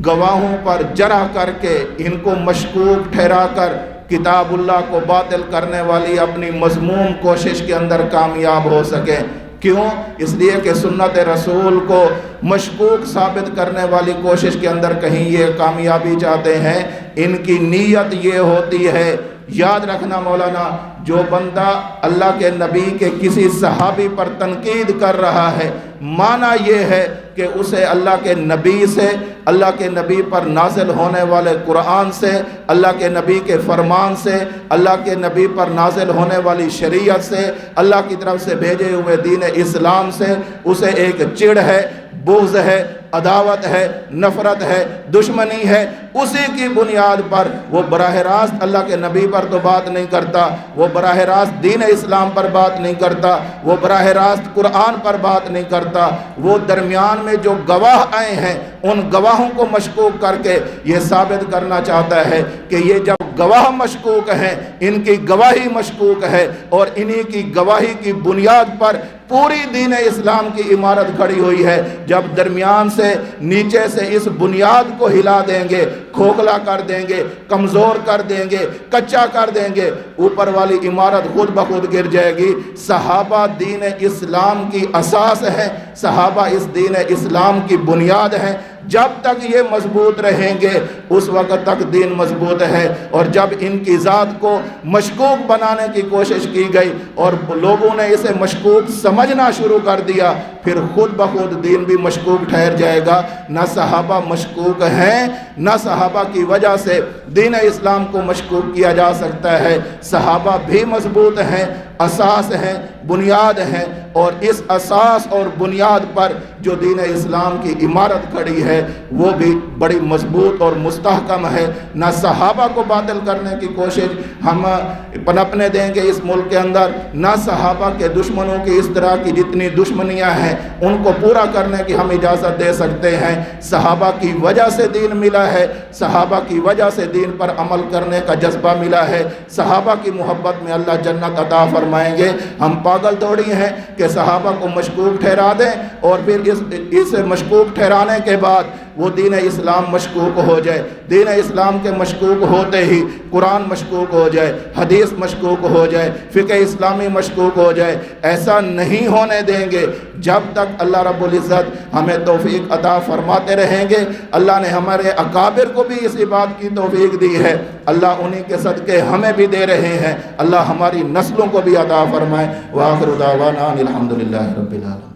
گواہوں پر جرح کر کے، ان کو مشکوک ٹھہرا کر کتاب اللہ کو باطل کرنے والی اپنی مذموم کوشش کے اندر کامیاب ہو سکے۔ کیوں؟ اس لیے کہ سنت رسول کو مشکوک ثابت کرنے والی کوشش کے اندر کہیں یہ کامیابی چاہتے ہیں، ان کی نیت یہ ہوتی ہے۔ یاد رکھنا مولانا، جو بندہ اللہ کے نبی کے کسی صحابی پر تنقید کر رہا ہے، معنی یہ ہے کہ اسے اللہ کے نبی سے، اللہ کے نبی پر نازل ہونے والے قرآن سے، اللہ کے نبی کے فرمان سے، اللہ کے نبی پر نازل ہونے والی شریعت سے، اللہ کی طرف سے بھیجے ہوئے دین اسلام سے اسے ایک چڑ ہے، بغض ہے، عداوت ہے، نفرت ہے، دشمنی ہے۔ اسی کی بنیاد پر وہ براہ راست اللہ کے نبی پر تو بات نہیں کرتا، وہ براہ راست دین اسلام پر بات نہیں کرتا، وہ براہ راست قرآن پر بات نہیں کرتا، وہ درمیان میں جو گواہ آئے ہیں ان گواہوں کو مشکوک کر کے یہ ثابت کرنا چاہتا ہے کہ یہ جب گواہ مشکوک ہیں، ان کی گواہی مشکوک ہے، اور انہی کی گواہی کی بنیاد پر پوری دین اسلام کی عمارت کھڑی ہوئی ہے۔ جب درمیان سے، نیچے سے اس بنیاد کو ہلا دیں گے، کھوکھلا کر دیں گے، کمزور کر دیں گے، کچا کر دیں گے، اوپر والی عمارت خود بخود گر جائے گی۔ صحابہ دین اسلام کی اساس ہے، صحابہ اس دین اسلام کی بنیاد ہے۔ جب تک یہ مضبوط رہیں گے اس وقت تک دین مضبوط ہے، اور جب ان کی ذات کو مشکوک بنانے کی کوشش کی گئی اور لوگوں نے اسے مشکوک سمجھنا شروع کر دیا، پھر خود بخود دین بھی مشکوک ٹھہر جائے گا۔ نہ صحابہ مشکوک ہیں، نہ صحابہ کی وجہ سے دین اسلام کو مشکوک کیا جا سکتا ہے۔ صحابہ بھی مضبوط ہیں، اساس ہیں، بنیاد ہیں، اور اس اساس اور بنیاد پر جو دین اسلام کی عمارت کھڑی ہے وہ بھی بڑی مضبوط اور مستحکم ہے۔ نہ صحابہ کو باطل کرنے کی کوشش ہم پنپنے دیں گے اس ملک کے اندر، نہ صحابہ کے دشمنوں کی اس طرح کی جتنی دشمنیاں ہیں ان کو پورا کرنے کی ہم اجازت دے سکتے ہیں۔ صحابہ کی وجہ سے دین ملا ہے، صحابہ کی وجہ سے دین پر عمل کرنے کا جذبہ ملا ہے۔ صحابہ کی محبت میں اللہ جنت عطا فرمائیں گے۔ ہم پاگل تھوڑی ہیں کہ صحابہ کو مشکوک ٹھہرا دیں اور پھر اس مشکوک ٹھہرانے کے بعد وہ دین اسلام مشکوک ہو جائے۔ دین اسلام کے مشکوک ہوتے ہی قرآن مشکوک ہو جائے، حدیث مشکوک ہو جائے، فقہ اسلامی مشکوک ہو جائے۔ ایسا نہیں ہونے دیں گے جب تک اللہ رب العزت ہمیں توفیق عطا فرماتے رہیں گے۔ اللہ نے ہمارے اکابر کو بھی اسی بات کی توفیق دی ہے، اللہ انہی کے صدقے ہمیں بھی دے رہے ہیں۔ اللہ ہماری نسلوں کو بھی عطا فرمائے۔ وآخر دعوانا الحمدللہ رب العالمین۔